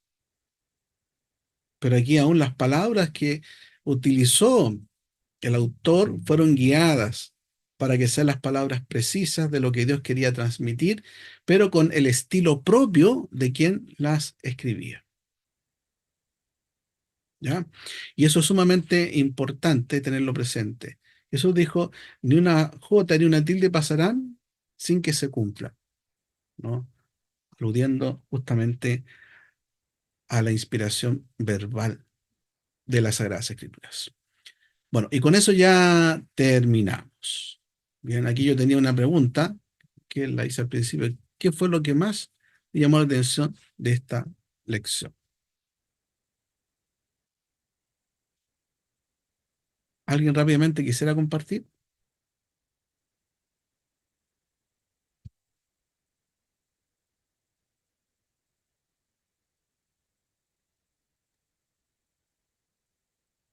pero aquí aún las palabras que utilizó el autor fueron guiadas para que sean las palabras precisas de lo que Dios quería transmitir, pero con el estilo propio de quien las escribía. ¿Ya? Y eso es sumamente importante tenerlo presente. Jesús dijo, ni una jota ni una tilde pasarán sin que se cumpla, ¿no? Aludiendo justamente a la inspiración verbal de las Sagradas Escrituras. Bueno, y con eso ya terminamos. Bien, aquí yo tenía una pregunta que la hice al principio. ¿Qué fue lo que más me llamó la atención de esta lección? ¿Alguien rápidamente quisiera compartir?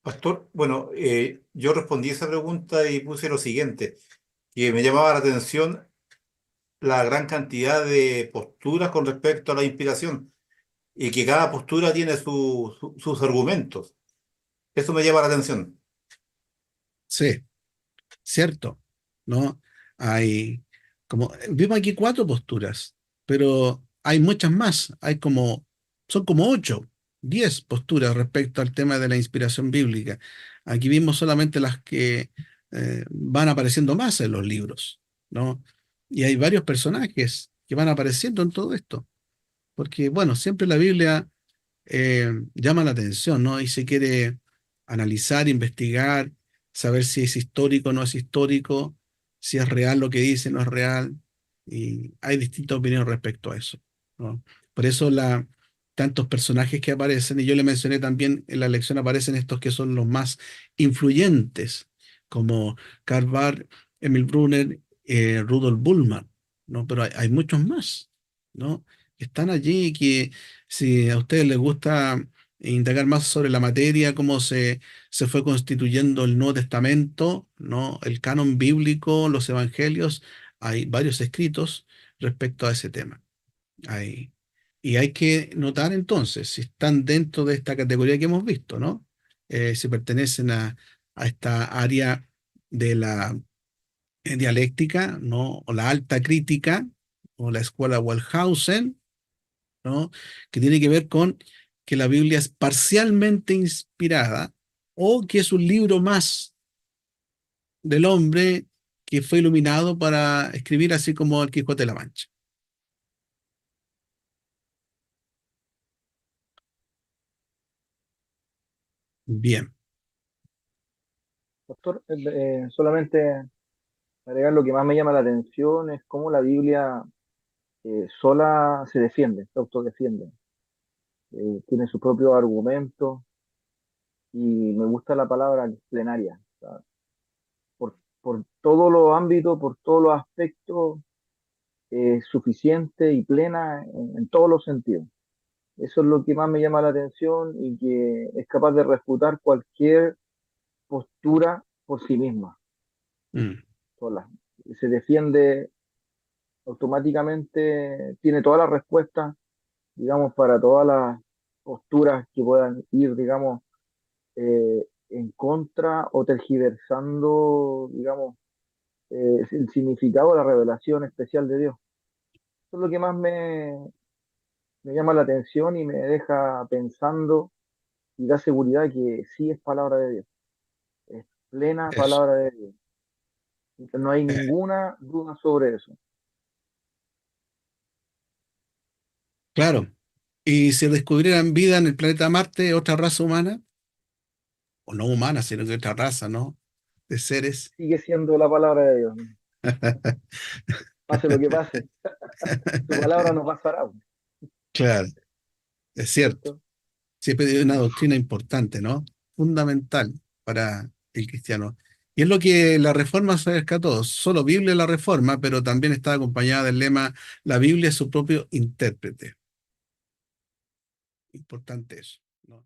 Pastor, bueno, yo respondí esa pregunta y puse lo siguiente, que me llamaba la atención la gran cantidad de posturas con respecto a la inspiración y que cada postura tiene sus argumentos. Eso me llama la atención. Sí, cierto, ¿no? Hay como, vimos aquí 4 posturas, pero hay muchas más. Son como 8, 10 posturas respecto al tema de la inspiración bíblica. Aquí vimos solamente las que van apareciendo más en los libros, ¿no? Y hay varios personajes que van apareciendo en todo esto, porque, bueno, siempre la Biblia llama la atención, ¿no? Y se quiere analizar, investigar, saber si es histórico o no es histórico, si es real lo que dice, no es real, y hay distintas opiniones respecto a eso, ¿no? Por eso tantos personajes que aparecen, y yo le mencioné también en la lección, aparecen estos que son los más influyentes, como Karl Barth, Emil Brunner, Rudolf Bullmann, ¿no? Pero hay muchos más, ¿no? Que están allí, que si a ustedes les gusta indagar más sobre la materia, cómo se fue constituyendo el Nuevo Testamento, ¿no? El canon bíblico, los evangelios, hay varios escritos respecto a ese tema. Hay, y hay que notar entonces si están dentro de esta categoría que hemos visto, ¿no? Si pertenecen a esta área de la dialéctica, ¿no? O la alta crítica, o la escuela Wellhausen, ¿no? Que tiene que ver con que la Biblia es parcialmente inspirada o que es un libro más del hombre que fue iluminado para escribir así como el Quijote de la Mancha. Bien, Doctor, solamente agregar lo que más me llama la atención es cómo la Biblia sola se defiende, se autodefiende. Tiene sus propios argumentos y me gusta la palabra plenaria. O sea, por todos los ámbitos, por todos los aspectos, suficiente y plena en todos los sentidos. Eso es lo que más me llama la atención y que es capaz de refutar cualquier postura por sí misma, mm, sola. Se defiende automáticamente, tiene todas las respuestas, digamos, para todas las posturas que puedan ir, digamos, en contra o tergiversando, digamos, el significado de la revelación especial de Dios. Eso es lo que más me llama la atención y me deja pensando y da seguridad que sí es palabra de Dios, es plena eso. palabra de Dios. No hay eh, ninguna duda sobre eso. claro. Y si descubrieran vida en el planeta Marte, otra raza humana, o no humana, sino que otra raza, ¿no? De seres. Sigue siendo la palabra de Dios, ¿no? Pase lo que pase, su palabra no pasará, Claro, es cierto. ¿cierto? Siempre es una doctrina importante, ¿no? Fundamental para el cristiano. Y es lo que la Reforma se rescató. Solo Biblia es la Reforma, pero también está acompañada del lema, la Biblia es su propio intérprete. Importante eso, ¿no?